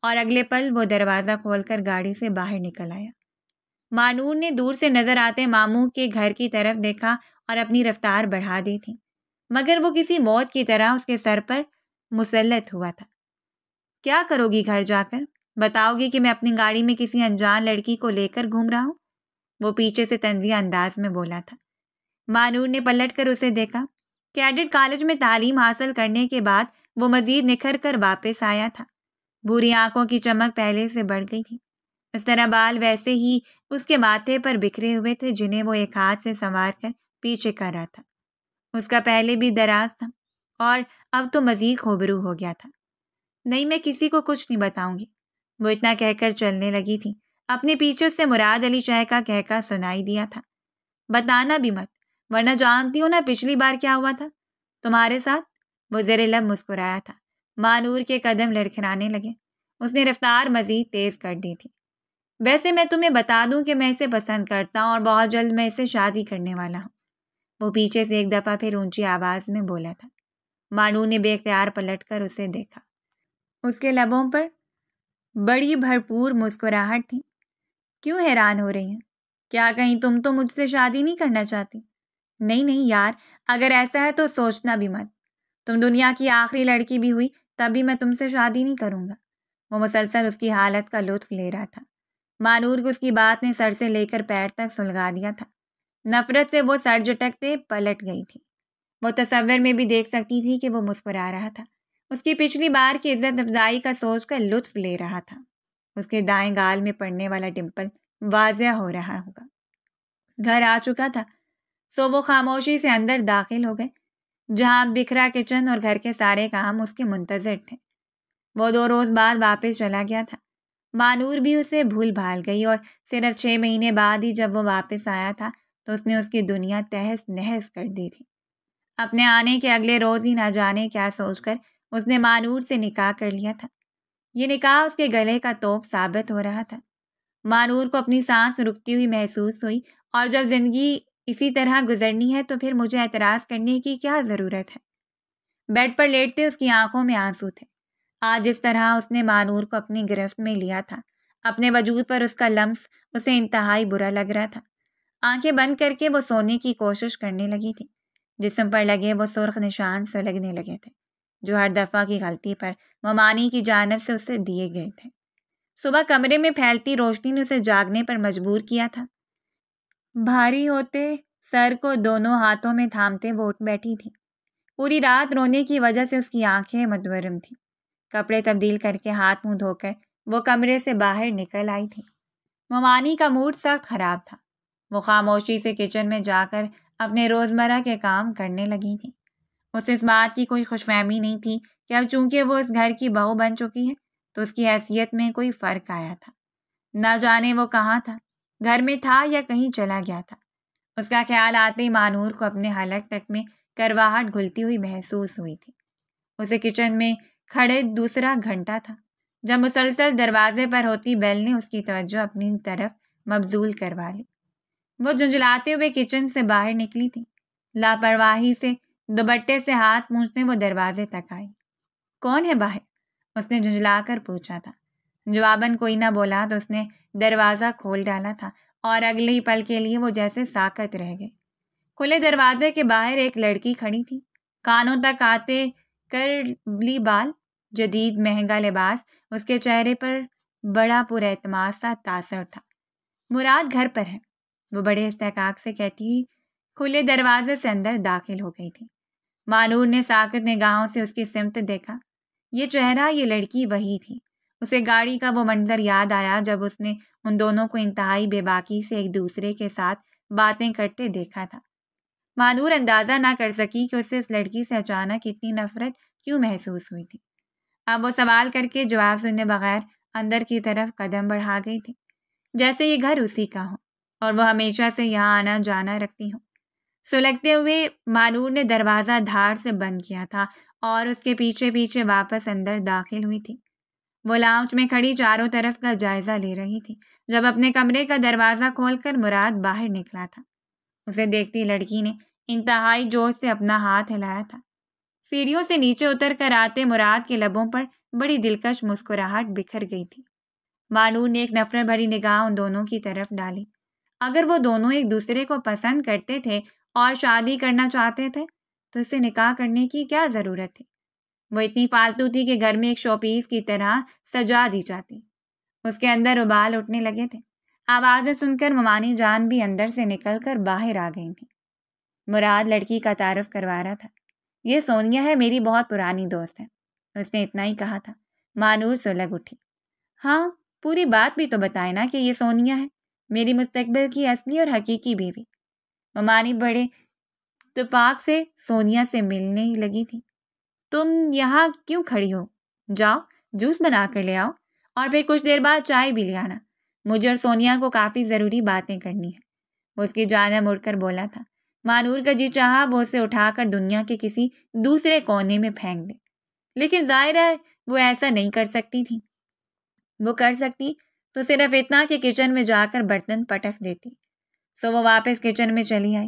اور اگلے پل وہ دروازہ کھول کر گاڑی سے باہر نکل آیا۔ مانور نے دور سے نظر آتے ماموں کے گھر کی طرف دیکھا اور اپنی رفتار بڑھا دی تھی، مگر وہ کسی موت کی طرح اس کے سر پر مسلط ہوا تھا۔ کیا کرو گی گھر جا کر؟ بتاؤ گی کہ میں اپنی گاڑی میں کسی انجان لڑکی کو لے کر گھوم رہا ہوں؟ وہ پیچھے سے طنزیہ انداز میں بولا تھا۔ مانور نے پلٹ کر اسے دیکھا۔ کیڈٹ کالج میں تعلیم حاصل کرنے کے بعد وہ مزید نکھر کر واپس آیا تھا۔ بھوری آنکھوں کی چمک پہلے سے بڑھ گئی تھی۔ اس طرح بال ویسے ہی اس کے ماتھے پر بکھرے ہوئے تھے جنہیں وہ ایک ہاتھ سے سنوار کر پیچھے کر رہا تھا۔ اس کا پہلے بھی دراز تھا اور اب تو مزید خوبرو ہو گیا تھا۔ نہیں، میں کسی کو کچھ نہیں بتاؤں گی، وہ اتنا کہہ کر چلنے لگی تھی۔ اپنے پیچھے سے مراد علی شاہ کا کہکا سنائی دیا تھا۔ بتانا بھی مت، ورنہ جانتی ہو نا پچھلی بار کیا ہوا تھا تمہارے ساتھ؟ وہ زیر لب مسکرایا تھا۔ مانور کے قدم لڑکھڑانے لگے۔ اس نے رفتار مزید تیز کر دی تھی۔ ویسے میں تمہیں بتا دوں کہ میں اسے پسند کرتا ہوں اور بہت جلد میں اسے شادی کرنے والا ہوں، وہ پیچھے سے ایک دفعہ پھر اونچی آواز میں بولا تھا۔ مانور نے بے اختیار پلٹ کر اسے دیکھا۔ اس کے لبوں پر بڑی بھرپور مسکراہٹ تھی۔ کیوں حیران ہو رہی ہیں؟ کیا کہیں تم تو مجھ سے شادی نہیں کرنا چاہتی؟ نہیں یار، اگر ایسا ہے تو سوچنا بھی مت۔ تم دنیا کی آخری لڑکی بھی ہوئی تب بھی میں تم سے شادی نہیں کروں گا۔ وہ مسلسل اس کی حالت کا لطف لے رہا تھا۔ مانور کو اس کی بات نے سر سے لے کر پیر تک سلگا دیا تھا۔ نفرت سے وہ سر جھٹکتے پلٹ گئی تھی۔ وہ تصور میں بھی دیکھ سکتی تھی کہ وہ مسکرا رہا تھا۔ اس کی پچھلی بار کی عزت افزائی کا سوچ کر لطف لے رہا تھا۔ اس کے دائیں گال میں پڑنے والا ڈمپل واضح ہو رہا ہوگا۔ گھر آ چکا تھا، سو وہ خاموشی سے اندر داخل ہو گئے، جہاں بکھرا کچن اور گھر کے سارے کام اس کے منتظر تھے۔ وہ 2 روز بعد واپس چلا گیا تھا۔ مانور بھی اسے بھول بھال گئی اور صرف 6 مہینے بعد ہی جب وہ واپس آیا تھا تو اس نے اس کی دنیا تہس نہس کر دی تھی۔ اپنے آنے کے اگلے روز ہی نہ جانے کیا سوچ کر اس نے مانور سے نکاح کر لیا تھا۔ یہ نکاح اس کے گلے کا توق ثابت ہو رہا تھا۔ مانور کو اپنی سانس رکتی ہوئی محسوس ہوئی، اور جب زندگی اسی طرح گزرنی ہے تو پھر مجھے اعتراض کرنے کی کیا ضرورت ہے؟ بیڈ پر لیٹتے اس کی آنکھوں میں آنسو تھے۔ آج جس طرح اس نے مانور کو اپنی گرفت میں لیا تھا، اپنے وجود پر اس کا لمس اسے انتہائی برا لگ رہا تھا۔ آنکھیں بند کر کے وہ سونے کی کوشش کرنے لگی تھی۔ جسم پر لگے وہ سرخ نشان سے لگنے لگے تھے جو ہر دفعہ کی غلطی پر ممانی کی جانب سے اسے دیے گئے تھے۔ صبح کمرے میں پھیلتی روشنی نے اسے جاگنے پر مجبور کیا تھا۔ بھاری ہوتے سر کو دونوں ہاتھوں میں تھامتے وہ اٹھ بیٹھی تھی۔ پوری رات رونے کی وجہ سے اس کی آنکھیں متورم تھیں۔ کپڑے تبدیل کر کے ہاتھ منہ دھو کر وہ کمرے سے باہر نکل آئی تھی۔ ممانی کا موڈ سخت خراب تھا۔ وہ خاموشی سے کچن میں جا کر اپنے روزمرہ کے کام کرنے لگی تھی۔ اسے اس بات کی کوئی خوش فہمی نہیں تھی کہ اب چونکہ وہ اس گھر کی بہو بن چکی ہے تو اس کی حیثیت میں کوئی فرق آیا تھا۔ نہ جانے وہ کہاں تھا، گھر میں تھا یا کہیں چلا گیا تھا۔ اس کا خیال آتے ہی مانور کو اپنے حلق تک میں کرواہٹ گھلتی ہوئی محسوس ہوئی تھی۔ اسے کچن میں کھڑے دوسرا گھنٹہ تھا جب مسلسل دروازے پر ہوتی بیل نے اس کی توجہ اپنی طرف مبذول کروا لی۔ وہ جھنجھلاتے ہوئے کچن سے باہر نکلی تھی۔ لاپرواہی سے دوپٹے سے ہاتھ پونچھتے وہ دروازے تک آئی۔ کون ہے باہر؟ اس نے جھنجھلا کر پوچھا تھا۔ جواباً کوئی نہ بولا تو اس نے دروازہ کھول ڈالا تھا اور اگلے ہی پل کے لیے وہ جیسے ساکت رہ گئے۔ کھلے دروازے کے باہر ایک لڑکی کھڑی تھی، کانوں تک آتے کرلی بال، جدید مہنگا لباس، اس کے چہرے پر بڑا پر اعتماد سا تاثر تھا۔ مراد گھر پر ہے، وہ بڑے استحقاق سے کہتی ہوئی کھلے دروازے سے اندر داخل ہو گئی تھی۔ مانور نے ساکت نگاہوں سے اس کی سمت دیکھا۔ یہ چہرہ، یہ لڑکی وہی تھی۔ اسے گاڑی کا وہ منظر یاد آیا جب اس نے ان دونوں کو انتہائی بے باکی سے ایک دوسرے کے ساتھ باتیں کرتے دیکھا تھا۔ مانور اندازہ نہ کر سکی کہ اسے اس لڑکی سے اچانک اتنی نفرت کیوں محسوس ہوئی تھی۔ اب وہ سوال کر کے جواب سننے بغیر اندر کی طرف قدم بڑھا گئی تھی، جیسے یہ گھر اسی کا ہو اور وہ ہمیشہ سے یہاں آنا جانا رکھتی ہوں۔ سلگتے ہوئے مانور نے دروازہ دھاڑ سے بند کیا تھا اور اس کے پیچھے پیچھے واپس اندر داخل ہوئی تھی۔ وہ لاؤنج میں کھڑی چاروں طرف کا جائزہ لے رہی تھی جب اپنے کمرے کا دروازہ کھول کر مراد باہر نکلا تھا۔ اسے دیکھتی لڑکی نے انتہائی جوش سے اپنا ہاتھ ہلایا تھا۔ سیڑھیوں سے نیچے اتر کر آتے مراد کے لبوں پر بڑی دلکش مسکراہٹ بکھر گئی تھی۔ مانور نے ایک نفرت بھری نگاہ ان دونوں کی طرف ڈالی۔ اگر وہ دونوں ایک دوسرے کو پسند کرتے تھے اور شادی کرنا چاہتے تھے تو اسے نکاح کرنے کی کیا ضرورت تھی؟ وہ اتنی فالتو تھی کہ گھر میں ایک شو پیس کی طرح سجا دی جاتی۔ اس کے اندر ابال اٹھنے لگے تھے۔ آوازیں سن کر ممانی جان بھی اندر سے نکل کر باہر آ گئی تھیں۔ مراد لڑکی کا تعارف کروا رہا تھا۔ یہ سونیا ہے، میری بہت پرانی دوست ہے۔ اس نے اتنا ہی کہا تھا۔ مانور سلگ اٹھی۔ ہاں، پوری بات بھی تو بتائے نا کہ یہ سونیا ہے، میری مستقبل کی اصلی اور حقیقی بیوی۔ ممانی بڑے اتفاق سے سونیا سے ملنے لگی تھی۔ تم یہاں کیوں کھڑی ہو؟ جاؤ جوس بنا کر لے آؤ اور پھر کچھ دیر بعد چائے بھی لے آنا۔ مجھے اور سونیا کو کافی ضروری باتیں کرنی ہیں۔ وہ اس کی جانب مڑ کر بولا تھا۔ مانور کا جی چاہا وہ اسے اٹھا کر دنیا کے کسی دوسرے کونے میں پھینک دے، لیکن ظاہر ہے وہ ایسا نہیں کر سکتی تھی۔ وہ کر سکتی تو صرف اتنا کہ کچن میں جا کر برتن پٹک دیتی۔ سو وہ واپس کچن میں چلی آئی۔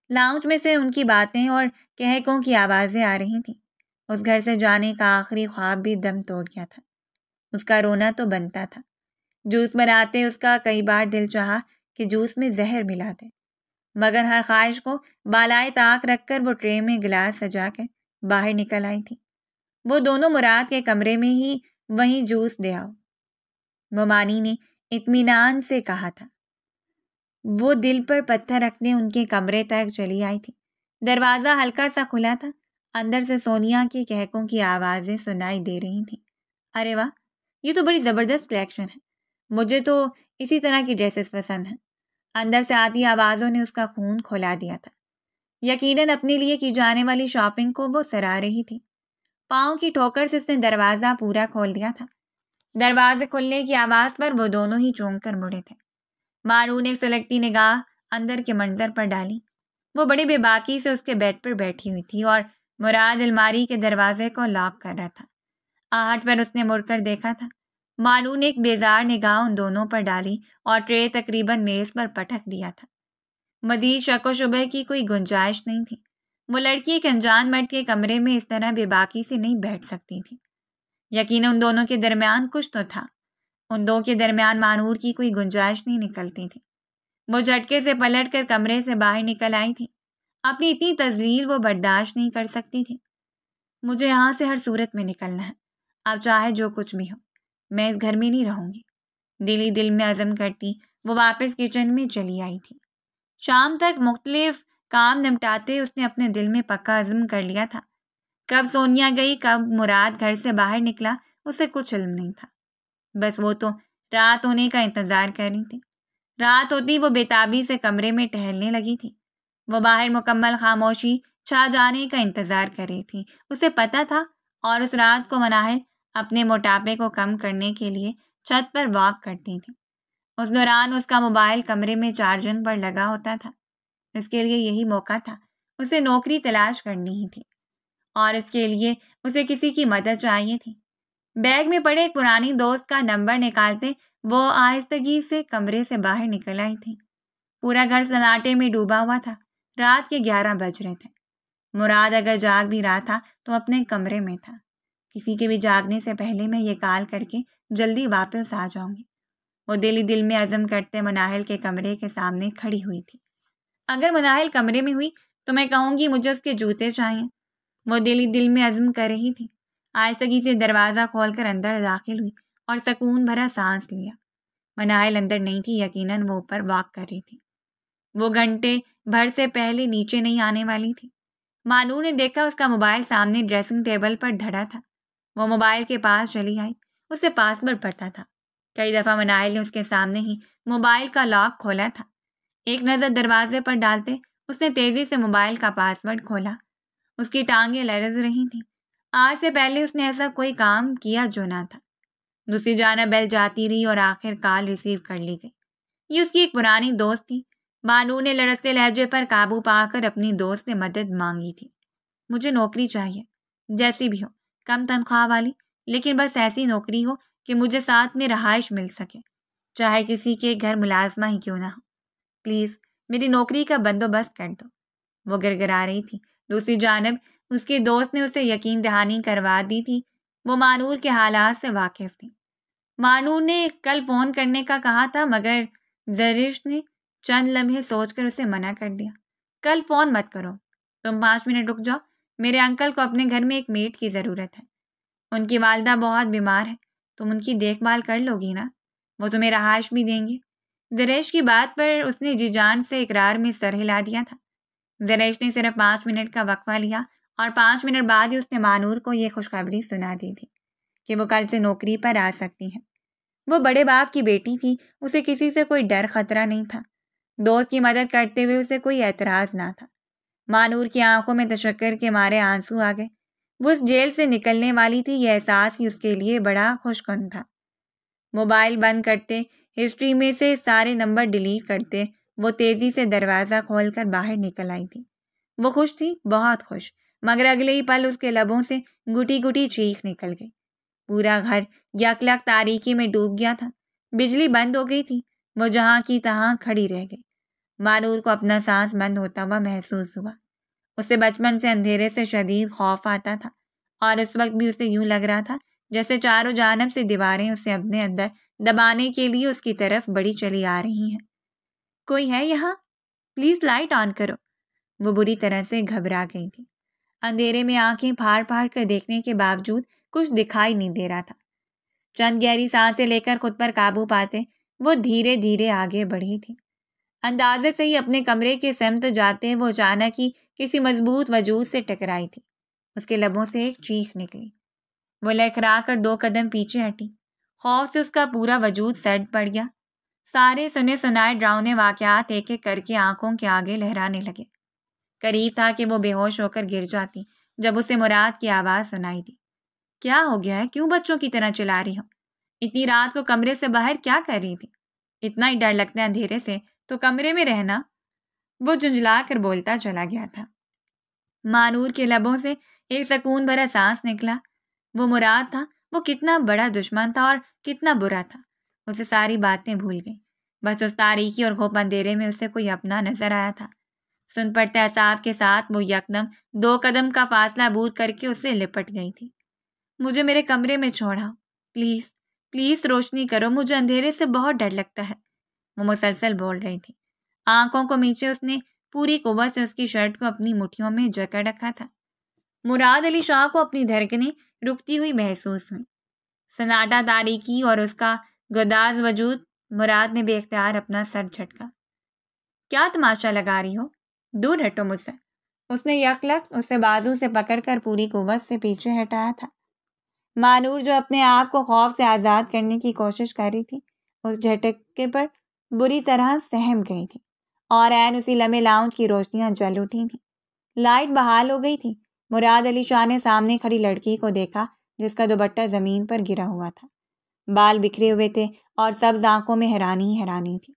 لاؤنج میں سے ان کی باتیں اور کہکوں کی آوازیں آ رہی تھیں۔ اس گھر سے جانے کا آخری خواب بھی دم توڑ گیا تھا۔ اس کا رونا تو بنتا تھا۔ جوس بناتے اس کا کئی بار دل چاہا کہ جوس میں زہر ملا دے، مگر ہر خواہش کو بالائے طاق رکھ کر وہ ٹرے میں گلاس سجا کر باہر نکل آئی تھی۔ وہ دونوں مراد کے کمرے میں ہی وہیں جوس دے آؤ، ممانی نے اطمینان سے کہا تھا۔ وہ دل پر پتھر رکھنے ان کے کمرے تک چلی آئی تھی۔ دروازہ ہلکا سا کھلا تھا۔ اندر سے سونیا کی کہکوں کی آوازیں سنائی دے رہی تھیں۔ ارے واہ، یہ تو بڑی زبردست کلیکشن ہے، مجھے تو اسی طرح کی ڈریسز پسند ہیں۔ اندر سے آتی آوازوں نے اس کا خون کھلا دیا تھا۔ یقیناً اپنے لیے کی جانے والی شاپنگ کو وہ سراہ رہی تھی۔ پاؤں کی ٹھوکر سے اس نے دروازہ پورا کھول دیا تھا۔ دروازے کھلنے کی آواز پر وہ دونوں ہی چونک کر مڑے تھے۔ مانور نے سلگتی نگاہ اندر کے منظر پر ڈالی۔ وہ بڑی بے باکی سے اس کے بیڈ پر بیٹھی ہوئی تھی اور مراد الماری کے دروازے کو لاک کر رہا تھا۔ آہٹ پر اس نے مڑ کر دیکھا تھا۔ مانور نے ایک بیزار نگاہ ان دونوں پر ڈالی اور ٹرے تقریباً میز پر پٹک دیا تھا۔ مزید شک و شبہ کی کوئی گنجائش نہیں تھی۔ وہ لڑکی ایک انجان مرد کے کمرے میں اس طرح بے باکی سے نہیں بیٹھ سکتی تھی۔ یقیناً ان دونوں کے درمیان کچھ تو تھا۔ ان دو کے درمیان مانور کی کوئی گنجائش نہیں نکلتی تھی۔ وہ جھٹکے سے پلٹ کر کمرے سے باہر نکل آئی تھی۔ اپنی اتنی تذلیل وہ برداشت نہیں کر سکتی تھی۔ مجھے یہاں سے ہر صورت میں نکلنا ہے، اب چاہے جو کچھ بھی ہو، میں اس گھر میں نہیں رہوں گی۔ دل ہی دل میں عزم کرتی وہ واپس کچن میں چلی آئی تھی۔ شام تک مختلف کام نمٹاتے اس نے اپنے دل میں پکا عزم کر لیا تھا۔ کب سونیا گئی، کب مراد گھر سے باہر نکلا، اسے کچھ علم نہیں تھا۔ بس وہ تو رات ہونے کا انتظار کر رہی تھی۔ رات ہوتی وہ بےتابی سے کمرے میں ٹہلنے لگی تھی۔ وہ باہر مکمل خاموشی چھا جانے کا انتظار کر رہی تھی۔ اسے پتہ تھا، اور اس رات کو مناہل اپنے موٹاپے کو کم کرنے کے لیے چھت پر واک کرتی تھی۔ اس دوران اس کا موبائل کمرے میں چارجنگ پر لگا ہوتا تھا۔ اس کے لیے یہی موقع تھا۔ اسے نوکری تلاش کرنی ہی تھی، اور اس کے لیے اسے کسی کی مدد چاہیے تھی۔ بیگ میں پڑے ایک پرانی دوست کا نمبر نکالتے وہ آہستگی سے کمرے سے باہر نکل آئی تھی۔ پورا گھر سناٹے میں ڈوبا ہوا تھا۔ رات کے 11 بج رہے تھے۔ مراد اگر جاگ بھی رہا تھا تو اپنے کمرے میں تھا۔ کسی کے بھی جاگنے سے پہلے میں یہ کال کر کے جلدی واپس آ جاؤں گی۔ وہ دل ہی دل میں عزم کرتے مناہل کے کمرے کے سامنے کھڑی ہوئی تھی۔ اگر مناہل کمرے میں ہوئی تو میں کہوں گی مجھے اس کے جوتے چاہیے۔ وہ دل ہی دل میں عزم کر رہی تھی۔ آہستگی سے دروازہ کھول کر اندر داخل ہوئی اور سکون بھرا سانس لیا۔ مناہل اندر نہیں تھی، یقیناً وہ اوپر واک کر رہی تھی۔ وہ گھنٹے بھر سے پہلے نیچے نہیں آنے والی تھی۔ مانو نے دیکھا اس کا موبائل سامنے ڈریسنگ ٹیبل پر دھڑا تھا۔ وہ موبائل کے پاس چلی آئی۔ اسے پاس ورڈ پتا تھا۔ کئی دفعہ مناہل نے اس کے سامنے ہی موبائل کا لاک کھولا تھا۔ ایک نظر دروازے پر ڈالتے اس نے تیزی سے موبائل کا پاس ورڈ کھولا۔ اس کی ٹانگیں لرز رہی تھیں۔ آج سے پہلے اس نے ایسا کوئی کام کیا جو نہ تھا۔ دوسری جانب بیل جاتی رہی اور آخر کال ریسیو کر لی گئی۔ یہ اس کی ایک پرانی دوست تھی۔ بانو نے لرزتے لہجے پر قابو پا کر اپنی دوست سے مدد مانگی تھی۔ مجھے نوکری چاہیے، جیسی بھی ہو، کم تنخواہ والی، لیکن بس ایسی نوکری ہو کہ مجھے ساتھ میں رہائش مل سکے، چاہے کسی کے گھر ملازمہ ہی کیوں نہ ہو۔ پلیز میری نوکری کا بندوبست کر دو۔ وہ گڑگڑا رہی تھی۔ دوسری جانب اس کی دوست نے اسے یقین دہانی کروا دی تھی۔ وہ مانور کے حالات سے واقف تھی۔ مانور نے کل فون کرنے کا کہا تھا، مگر زرش نے چند لمحے سوچ کر اسے منع کر دیا۔ کل فون مت کرو، تم 5 منٹ رک جاؤ۔ میرے انکل کو اپنے گھر میں ایک میٹ کی ضرورت ہے۔ ان کی والدہ بہت بیمار ہے، تم ان کی دیکھ بھال کر لو گی نا؟ وہ تمہیں رہائش بھی دیں گے۔ زریش کی بات پر اس نے جی جان سے اقرار میں سر ہلا دیا تھا۔ زریش نے صرف 5 منٹ کا وقفہ لیا اور 5 منٹ بعد ہی اس نے مانور کو یہ خوشخبری سنا دی تھی کہ وہ کل سے نوکری پر آ سکتی ہیں۔ وہ بڑے باپ کی بیٹی تھی، اسے کسی سے کوئی ڈر خطرہ نہیں تھا۔ دوست کی مدد کرتے ہوئے اسے کوئی اعتراض نہ تھا۔ مانور کی آنکھوں میں تشکر کے مارے آنسو آ گئے۔ وہ اس جیل سے نکلنے والی تھی، یہ احساس ہی اس کے لیے بڑا خوش کن تھا۔ موبائل بند کرتے، ہسٹری میں سے سارے نمبر ڈیلیٹ کرتے، وہ تیزی سے دروازہ کھول کر باہر نکل آئی تھی۔ وہ خوش تھی، بہت خوش، مگر اگلے ہی پل اس کے لبوں سے گٹی گٹی چیخ نکل گئی۔ پورا گھر یکلک تاریکی میں ڈوب گیا تھا۔ بجلی بند ہو گئی تھی۔ وہ جہاں کی تہاں کھڑی رہ گئی۔ مانور کو اپنا سانس بند ہوتا ہوا محسوس ہوا۔ اسے بچپن سے اندھیرے سے شدید خوف آتا تھا، اور اس وقت بھی اسے یوں لگ رہا تھا جیسے چاروں جانب سے دیواریں اسے اپنے اندر دبانے کے لیے اس کی طرف بڑھی چلی آ رہی ہیں۔ کوئی ہے یہاں؟ پلیز لائٹ آن کرو۔ وہ بری طرح سے گھبرا گئی تھی۔ اندھیرے میں آنکھیں پھاڑ پھاڑ کر دیکھنے کے باوجود کچھ دکھائی نہیں دے رہا تھا۔ چند گہری سانسیں لے کر خود پر قابو پاتے وہ دھیرے دھیرے آگے بڑھی تھی۔ اندازے سے ہی اپنے کمرے کے سمت جاتے وہ اچانک ہی کسی مضبوط وجود سے ٹکرائی تھی۔ اس کے لبوں سے ایک چیخ نکلی۔ وہ لڑکھڑا کر 2 قدم پیچھے ہٹی۔ خوف سے اس کا پورا وجود سرد پڑ گیا۔ سارے سنے سنائے ڈراؤنے واقعات ایک ایک کر کے آنکھوں کے آگے لہرانے لگے۔ قریب تھا کہ وہ بے ہوش ہو کر گر جاتی جب اسے مراد کی آواز سنائی دی۔ کیا ہو گیا ہے؟ کیوں بچوں کی طرح چلا رہی ہو؟ اتنی رات کو کمرے سے باہر کیا کر رہی تھی؟ اتنا ہی ڈر لگتا ہے اندھیرے سے تو کمرے میں رہنا۔ وہ جھنجھلا کر بولتا چلا گیا تھا۔ مانور کے لبوں سے ایک سکون بھرا سانس نکلا۔ وہ مراد تھا، وہ کتنا بڑا دشمن تھا اور کتنا برا تھا۔ اسے ساری باتیں بھول گئی۔ بس اس تاریکی اور گھوپ اندھیرے میں اسے کوئی اپنا نظر آیا تھا۔ سن پڑتے اعصاب کے ساتھ وہ یکدم 2 قدم کا فاصلہ عبور کر کے اسے لپٹ گئی تھی۔ مجھے میرے کمرے میں چھوڑا، پلیز پلیز روشنی کرو، مجھے اندھیرے سے بہت ڈر لگتا ہے، وہ مسلسل بول رہی تھی۔ آنکھوں کو نیچے اس نے پوری قوت سے اس کی شرٹ کو اپنی مٹھیوں میں جکڑ رکھا تھا۔ مراد علی شاہ کو اپنی دھڑکنیں رکتی ہوئی محسوس ہوئی۔ سناٹا، تاریکی اور اس کا گداز وجود۔ مراد نے بے اختیار اپنا سر جھٹکا۔ کیا تماشا لگا رہی ہو؟ دور ہٹو مجھ سے۔ اس نے یکلخت اسے بازو سے پکڑ کر پوری قوت سے پیچھے ہٹایا تھا۔ مانور جو اپنے آپ کو خوف سے آزاد کرنے کی کوشش کر رہی تھی، اس جھٹکے پر بری طرح سہم گئی تھی، اور عین اسی لمحے لاؤنج کی روشنیاں جل اٹھی تھیں۔ لائٹ بحال ہو گئی تھی۔ مراد علی شاہ نے سامنے کھڑی لڑکی کو دیکھا جس کا دوپٹہ زمین پر گرا ہوا تھا، بال بکھرے ہوئے تھے اور سبز آنکھوں میں حیرانی ہی حیرانی تھی۔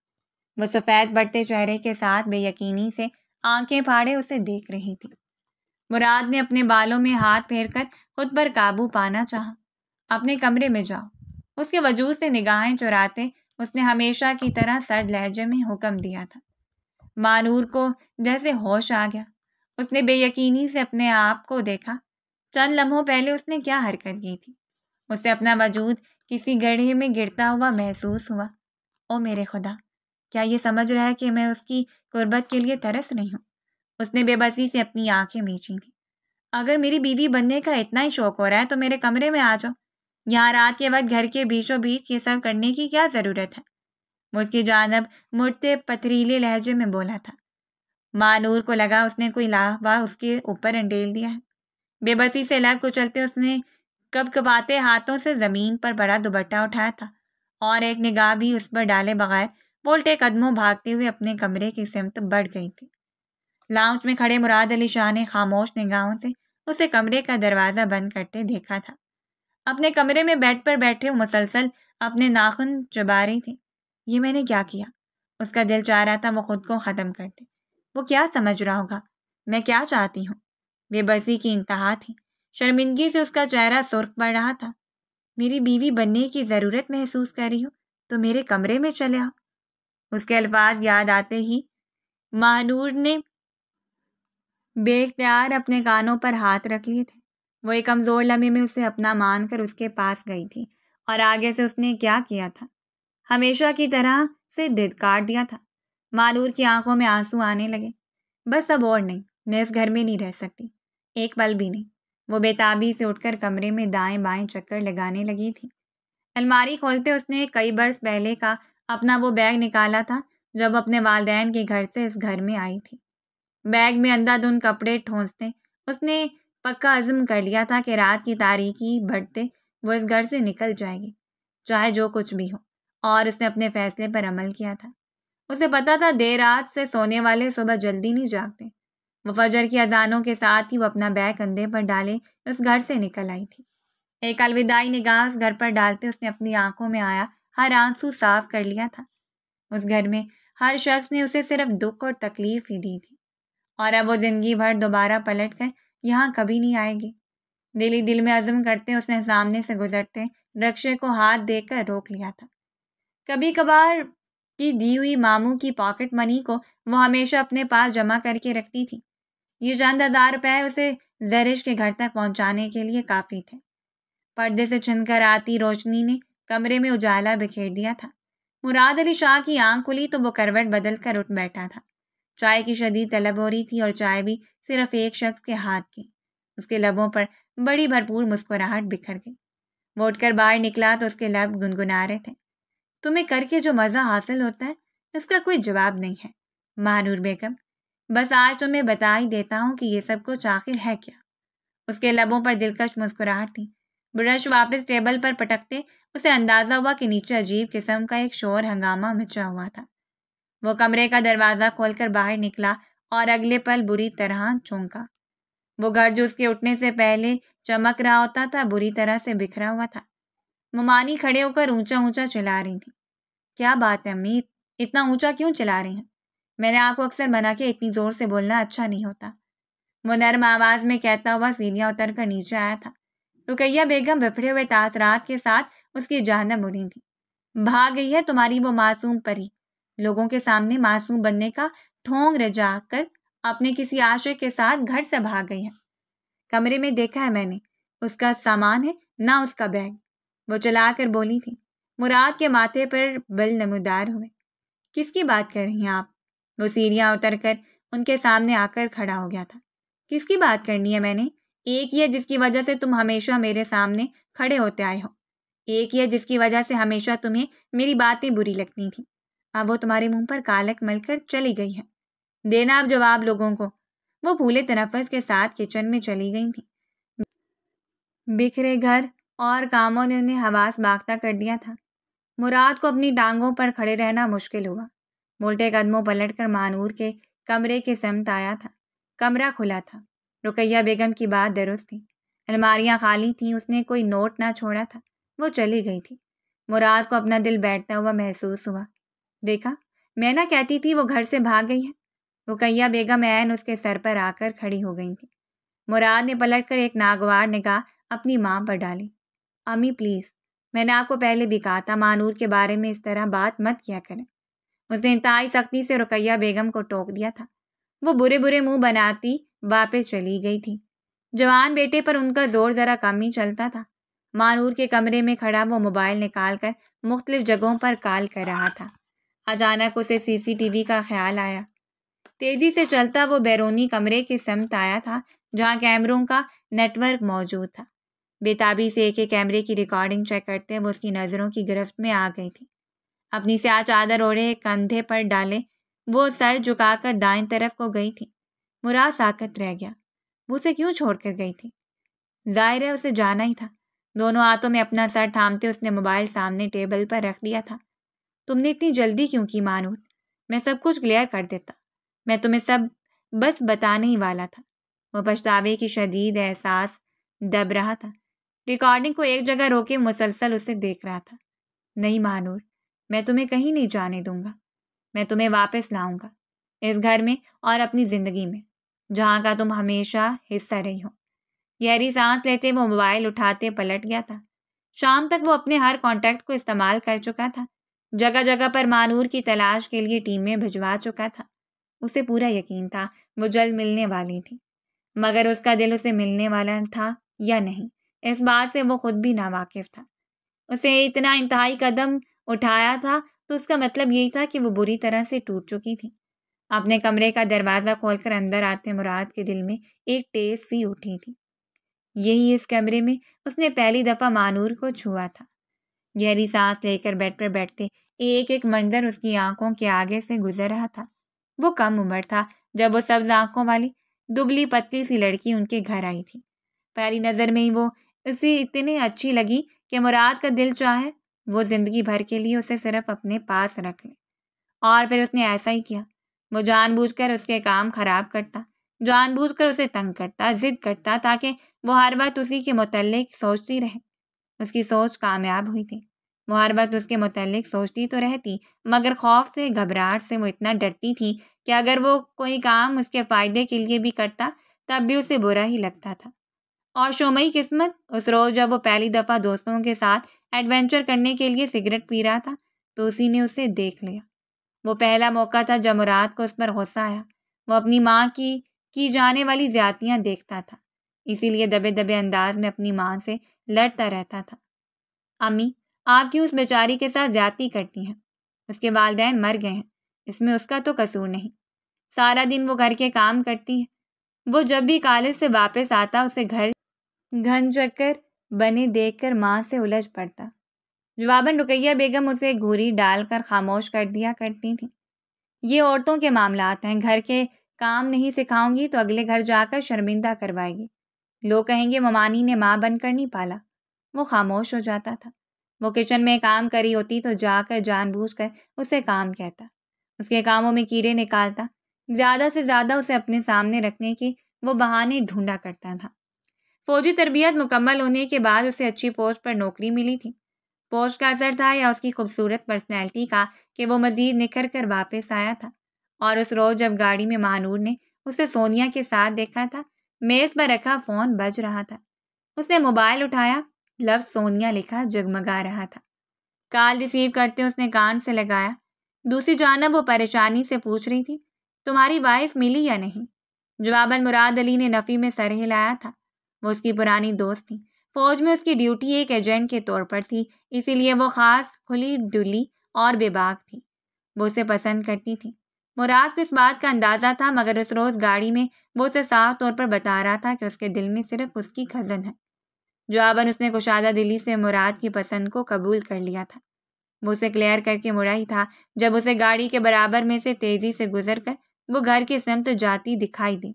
وہ سفید بڑھتے چہرے کے ساتھ بے یقینی سے آنکھیں پھاڑے اسے دیکھ رہی تھی۔ مراد نے اپنے بالوں میں ہاتھ پھیر کر خود پر قابو پانا چاہا۔ اپنے کمرے میں جاؤ، اس کے وجود سے نگاہیں چراتے اس نے ہمیشہ کی طرح سرد لہجے میں حکم دیا تھا۔ مانور کو جیسے ہوش آ گیا۔ اس نے بے یقینی سے اپنے آپ کو دیکھا۔ چند لمحوں پہلے اس نے کیا حرکت کی تھی؟ اسے اپنا وجود کسی گڑھے میں گرتا ہوا محسوس ہوا۔ او میرے خدا، کیا یہ سمجھ رہا ہے کہ میں اس کی قربت کے لیے ترس رہی ہوں؟ اس نے بے بسی سے اپنی آنکھیں میچی تھیں۔ اگر میری بیوی بننے کا اتنا ہی شوق ہو رہا ہے تو میرے کمرے میں آ جاؤ۔ یہاں رات کے وقت گھر کے بیچوں بیچ یہ سب کرنے کی کیا ضرورت ہے؟ وہ اس کی جانب مڑتے پتھریلے لہجے میں بولا تھا۔ مانور کو لگا اس نے کوئی لاوا اس کے اوپر انڈیل دیا ہے۔ بے بسی سے لب کچلتے اس نے کپکپاتے ہاتھوں سے زمین پر پڑا دوپٹہ اٹھایا تھا، اور ایک نگاہ بھی اس پر ڈالے بغیر بولٹے قدموں بھاگتے ہوئے اپنے کمرے کی سمت بڑھ گئی تھی۔ لاؤنج میں کھڑے مراد علی شاہ نے خاموش نگاہوں سے اسے کمرے کا دروازہ بند کرتے دیکھا تھا۔ اپنے کمرے میں بیڈ پر بیٹھے وہ مسلسل اپنے ناخن چبا رہی تھی۔ یہ میں نے کیا کیا؟ اس کا دل چاہ رہا تھا وہ خود کو ختم کر دے۔ وہ کیا سمجھ رہا ہوگا؟ میں کیا چاہتی ہوں؟ بے بسی کی انتہا تھی۔ شرمندگی سے اس کا چہرہ سرخ پڑ رہا تھا۔ میری بیوی بننے کی ضرورت محسوس کر رہی ہوں تو میرے کمرے میں چلے آؤ۔ اس کے الفاظ یاد آتے ہی مانور نے بے اختیار اپنے کانوں پر ہاتھ رکھ لیے تھے۔ وہ ایک کمزور لمحے میں اسے اپنا مان کر اس کے پاس گئی تھی، اور آگے سے اس نے کیا کیا تھا؟ ہمیشہ کی طرح سے دھتکار دیا تھا۔ مانور کی آنکھوں میں آنسو آنے لگے۔ بس اب اور نہیں، میں اس گھر میں نہیں رہ سکتی، ایک پل بھی نہیں۔ وہ بے تابی سے اٹھ کر کمرے میں دائیں بائیں چکر لگانے لگی تھی۔ الماری کھولتے اس نے کئی برس پہلے کا اپنا وہ بیگ نکالا تھا جب وہ اپنے والدین کے گھر سے اس گھر میں آئی تھی۔ بیگ میں اندھا دھند کپڑے ٹھونستے اس نے پکا عزم کر لیا تھا کہ رات کی تاریکی بڑھتے وہ اس گھر سے نکل جائے گی، چاہے جو کچھ بھی ہو، اور اس نے اپنے فیصلے پر عمل کیا تھا۔ اسے پتا تھا دیر رات سے سونے والے صبح جلدی نہیں جاگتے۔ وہ فجر کی اذانوں کے ساتھ ہی وہ اپنا بیگ کندھے پر ڈالے اس گھر سے نکل آئی تھی۔ ایک الوداعی نگاہ اس گھر پر ڈالتے اس نے اپنی آنکھوں میں آیا ہر آنسو صاف کر لیا تھا۔ اس گھر میں ہر شخص نے اسے صرف دکھ اور تکلیف ہی دی تھی، اور اب وہ زندگی بھر دوبارہ پلٹ کر یہاں کبھی نہیں آئے گی۔ دل ہی دل میں عزم کرتے اس نے سامنے سے گزرتے رکشے کو ہاتھ دے کر روک لیا تھا۔ کبھی کبھار کی دی ہوئی ماموں کی پاکٹ منی کو وہ ہمیشہ اپنے پاس جمع کر کے رکھتی تھی۔ یہ چند ہزار روپے اسے زرش کے گھر تک پہنچانے کے لیے کافی تھے۔ پردے سے چھن کر آتی روشنی نے کمرے میں اجالا بکھیر دیا تھا۔ مراد علی شاہ کی آنکھ کھلی تو وہ کروٹ بدل کر اٹھ بیٹھا تھا۔ چائے کی شدید طلب ہو رہی تھی، اور چائے بھی صرف ایک شخص کے ہاتھ کی۔ اس کے لبوں پر بڑی بھرپور مسکراہٹ بکھر گئی۔ وہ اٹھ کر باہر نکلا تو اس کے لب گنگنا رہے تھے۔ تمہیں کر کے جو مزہ حاصل ہوتا ہے اس کا کوئی جواب نہیں ہے مانور بیگم، بس آج تمہیں بتا ہی دیتا ہوں کہ یہ سب کچھ آخر ہے کیا۔ اس کے لبوں پر دلکش مسکراہٹ تھی۔ برش واپس ٹیبل پر پٹکتے اسے اندازہ ہوا کہ نیچے عجیب قسم کا ایک شور ہنگامہ مچا ہوا تھا۔ وہ کمرے کا دروازہ کھول کر باہر نکلا اور اگلے پل بری طرح چونکا۔ وہ گھر جو اس کے اٹھنے سے پہلے چمک رہا ہوتا تھا بری طرح سے بکھرا ہوا تھا۔ ممانی کھڑے ہو کر اونچا اونچا چلا رہی تھیں۔ کیا بات ہے امی، اتنا اونچا کیوں چلا رہی ہیں؟ میں نے آپ کو اکثر منع کیا اتنی زور سے بولنا اچھا نہیں ہوتا، وہ نرم آواز میں کہتا ہوا سیڑھیاں اتر کر نیچے آیا تھا۔ رقیہ بیگم بپھڑے ہوئے تاثرات کے ساتھ اس کی جانب مڑی تھی۔ بھاگ گئی ہے تمہاری وہ معصوم پری، لوگوں کے سامنے معصوم بننے کا ڈھونگ رجا کر اپنے کسی عاشق کے ساتھ گھر سے بھاگ گئی ہے۔ کمرے میں دیکھا ہے میں نے، اس کا سامان ہے نہ اس کا بیگ، وہ چلا کر بولی تھی۔ مراد کے ماتھے پر بل نمودار ہوئے۔ کس کی بات کر رہی ہیں آپ؟ وہ سیڑھیاں اتر کر ان کے سامنے آ کر کھڑا ہو گیا تھا۔ کس کی بات کرنی ہے میں نے؟ ایک ہی ہے جس کی وجہ سے تم ہمیشہ میرے سامنے کھڑے ہوتے آئے ہو، ایک ہی ہے جس کی وجہ سے ہمیشہ تمہیں میری باتیں بری لگتی تھیں۔ اب وہ تمہارے منہ پر کالک مل کر چلی گئی ہے۔ دینا اب جواب لوگوں کو۔ وہ پھولے تنفس کے ساتھ کچن میں چلی گئی تھیں۔ بکھرے گھر اور کاموں نے انہیں حواس باختہ کر دیا تھا۔ مراد کو اپنی ٹانگوں پر کھڑے رہنا مشکل ہوا۔ الٹے قدموں پلٹ کر مانور کے کمرے کی سمت آیا تھا۔ کمرہ کھلا تھا۔ رقیہ بیگم کی بات درست تھی، الماریاں خالی تھیں، اس نے کوئی نوٹ نہ چھوڑا تھا۔ وہ چلی گئی تھی۔ مراد کو اپنا دل بیٹھتا ہوا محسوس ہوا۔ دیکھا، میں نہ کہتی تھی وہ گھر سے بھاگ گئی ہے۔ رقیہ بیگم عین اس کے سر پر آ کر کھڑی ہو گئی تھی۔ مراد نے پلٹ کر ایک ناگوار نگاہ اپنی ماں پر ڈالی۔ امی پلیز، میں نے آپ کو پہلے بھی کہا تھا مانور کے بارے میں اس طرح بات مت کیا کریں۔ اس نے انتہائی سختی سے رقیہ بیگم کو ٹوک دیا تھا۔ وہ برے برے منہ بناتی واپس چلی گئی تھی۔ جوان بیٹے پر ان کا زور ذرا کم ہی چلتا تھا۔ مانور کے کمرے میں کھڑا وہ موبائل نکال کر مختلف جگہوں پر کال کر رہا تھا۔ اچانک اسے CCTV کا خیال آیا۔ تیزی سے چلتا وہ بیرونی کمرے کی سمت آیا تھا جہاں کیمروں کا نیٹ ورک موجود تھا۔ بے تابی سے ایک کیمرے کی ریکارڈنگ چیک کرتے وہ اس کی نظروں کی گرفت میں آ گئی تھی۔ اپنی سیاہ چادر اوڑھے کندھے پر ڈالے وہ سر جھکا کر دائیں طرف کو گئی تھی۔ مراد ساکت رہ گیا۔ وہ اسے کیوں چھوڑ کر گئی تھی؟ ظاہر ہے اسے جانا ہی تھا۔ دونوں ہاتھوں میں اپنا سر تھامتے اس نے موبائل سامنے ٹیبل پر رکھ دیا تھا۔ تم نے اتنی جلدی کیوں کی مانور؟ میں سب کچھ کلیئر کر دیتا۔ میں تمہیں سب بس بتانے ہی والا تھا۔ وہ پچھتاوے کی شدید احساس دب رہا تھا۔ ریکارڈنگ کو ایک جگہ روکے مسلسل اسے دیکھ رہا تھا۔ نہیں مانور، میں تمہیں کہیں نہیں جانے دوں گا۔ میں تمہیں واپس لاؤں گا، اس گھر میں اور اپنی زندگی میں جہاں کا تم ہمیشہ حصہ رہی ہو۔ گہری سانس لیتے وہ موبائل اٹھاتے پلٹ گیا تھا۔ شام تک وہ اپنے ہر کانٹیکٹ کو استعمال کر چکا تھا۔ جگہ جگہ پر مانور کی تلاش کے لیے ٹیمیں بھجوا چکا تھا۔ اسے پورا یقین تھا وہ جلد ملنے والی تھی، مگر اس کا دل اسے ملنے والا تھا یا نہیں، اس بات سے وہ خود بھی ناواقف تھا۔ اسے اتنا انتہائی قدم اٹھایا تھا تو اس کا مطلب یہی تھا کہ وہ بری طرح سے ٹوٹ چکی تھی۔ اپنے کمرے کا دروازہ کھول کر اندر آتے مراد کے دل میں ایک ٹیس سی اٹھی تھی۔ یہی اس کمرے میں اس نے پہلی دفعہ مانور کو چھوا تھا۔ گہری سانس لے کر بیڈ پر بیٹھتے ایک ایک منظر اس کی آنکھوں کے آگے سے گزر رہا تھا۔ وہ کم عمر تھا جب وہ سبز آنکھوں والی دبلی پتلی سی لڑکی ان کے گھر آئی تھی۔ پہلی نظر میں ہی وہ اسے اتنی اچھی لگی کہ مراد کا دل چاہے وہ زندگی بھر کے لیے اسے صرف اپنے پاس رکھ لے۔ اور پھر اس نے ایسا ہی کیا۔ وہ جان بوجھ کر اس کے کام خراب کرتا، جان بوجھ کر اسے تنگ کرتا، ضد کرتا تاکہ وہ ہر وقت اسی کے متعلق سوچتی رہے۔ اس کی سوچ کامیاب ہوئی تھی۔ وہ ہر وقت اس کے متعلق سوچتی تو رہتی، مگر خوف سے، گھبراہٹ سے وہ اتنا ڈرتی تھی کہ اگر وہ کوئی کام اس کے فائدے کے لیے بھی کرتا تب بھی اسے برا ہی لگتا تھا۔ اور شومئی قسمت، اس روز جب وہ پہلی دفعہ دوستوں کے ساتھ ایڈونچر کرنے کے لیے سگریٹ پی رہا تھا تو اسی نے اسے دیکھ لیا۔ وہ پہلا موقع تھا جب مراد کو اس پر غصہ آیا۔ وہ اپنی ماں کی جانے والی زیادتیاں دیکھتا تھا، اسی لیے دبے دبے انداز میں اپنی ماں سے لڑتا رہتا تھا۔ امی، آپ کیوں اس بیچاری کے ساتھ زیادتی کرتی ہیں؟ اس کے والدین مر گئے ہیں، اس میں اس کا تو قصور نہیں۔ سارا دن وہ گھر کے کام کرتی ہے۔ وہ جب بھی کالج سے واپس آتا اسے گھر گھن چکر بنے دیکھ کر ماں سے الجھ پڑتا۔ جواباً رقیہ بیگم اسے گھوری ڈال کر خاموش کر دیا کرتی تھیں۔ یہ عورتوں کے معاملات ہیں، گھر کے کام نہیں سکھاؤں گی تو اگلے گھر جا کر شرمندہ کروائے گی، لوگ کہیں گے ممانی نے ماں بن کر نہیں پالا۔ وہ خاموش ہو جاتا تھا۔ وہ کچن میں کام کری ہوتی تو جا کر جان بوجھ کر اسے کام کہتا، اس کے کاموں میں کیڑے نکالتا، زیادہ سے زیادہ اسے اپنے سامنے رکھنے کی وہ بہانے ڈھونڈا کرتا تھا۔ فوجی تربیت مکمل ہونے کے بعد اسے اچھی پوسٹ پر نوکری ملی تھی۔ پوسٹ کا اثر تھا یا اس کی خوبصورت پرسنالٹی کا کہ وہ مزید نکھر کر واپس آیا تھا۔ اور اس روز جب گاڑی میں مانور نے اسے سونیا کے ساتھ دیکھا تھا، میز پر رکھا فون بج رہا تھا۔ اس نے موبائل اٹھایا، لفظ سونیا لکھا جگمگا رہا تھا۔ کال ریسیو کرتے اس نے کان سے لگایا۔ دوسری جانب وہ پریشانی سے پوچھ رہی تھی، تمہاری وائف ملی یا نہیں؟ جواباً مراد علی نے نفی میں سر ہلایا تھا۔ وہ اس کی پرانی دوست تھی، فوج میں اس کی ڈیوٹی ایک ایجنٹ کے طور پر تھی، اسی لیے وہ خاص کھلی ڈلی اور بے باک تھی۔ وہ اسے پسند کرتی تھی۔ مراد کو اس بات کا اندازہ تھا، مگر اس روز گاڑی میں وہ اسے صاف طور پر بتا رہا تھا کہ اس کے دل میں صرف اس کی کزن ہے۔ جواباً اس نے کشادہ دلی سے مراد کی پسند کو قبول کر لیا تھا۔ وہ اسے کلیئر کر کے مڑا ہی تھا جب اسے گاڑی کے برابر میں سے تیزی سے گزر کر وہ گھر کی سمت جاتی دکھائی دی۔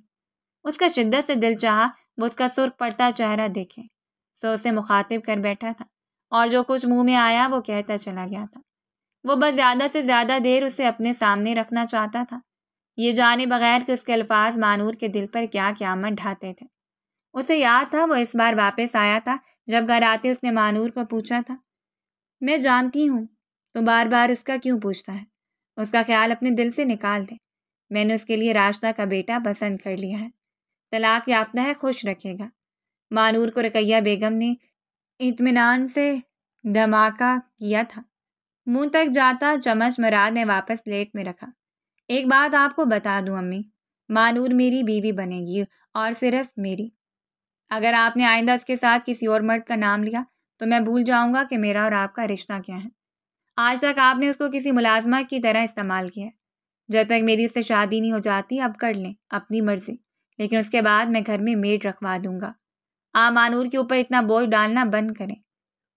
اس کا شدت سے دل چاہا وہ اس کا سرخ پڑتا چہرہ دیکھے، سو اسے مخاطب کر بیٹھا تھا اور جو کچھ منہ میں آیا وہ کہتا چلا گیا تھا۔ وہ بس زیادہ سے زیادہ دیر اسے اپنے سامنے رکھنا چاہتا تھا، یہ جانے بغیر کہ اس کے الفاظ مانور کے دل پر کیا قیامت ڈھاتے تھے۔ اسے یاد تھا وہ اس بار واپس آیا تھا جب گھر آتے اس نے مانور کو پوچھا تھا، میں جانتی ہوں تو بار بار اس کا کیوں پوچھتا ہے؟ اس کا خیال اپنے دل سے نکال دے۔ میں نے اس کے لیے راشدہ کا بیٹا پسند کر لیا ہے، طلاق یافتہ ہے، خوش رکھے گا۔ مانور کو رقیہ بیگم نے اطمینان سے دھماکہ کیا تھا۔ منہ تک جاتا چمچ مراد نے واپس پلیٹ میں رکھا۔ ایک بات آپ کو بتا دوں امی، مانور میری بیوی بنے گی اور صرف میری۔ اگر آپ نے آئندہ اس کے ساتھ کسی اور مرد کا نام لیا تو میں بھول جاؤں گا کہ میرا اور آپ کا رشتہ کیا ہے۔ آج تک آپ نے اس کو کسی ملازمہ کی طرح استعمال کیا ہے۔ جب تک میری اس سے شادی نہیں ہو جاتی اب کر لیں اپنی مرضی، لیکن اس کے بعد میں گھر میں میڈ رکھوا دوں گا۔ آپ مانور کے اوپر اتنا بوجھ ڈالنا بند کریں۔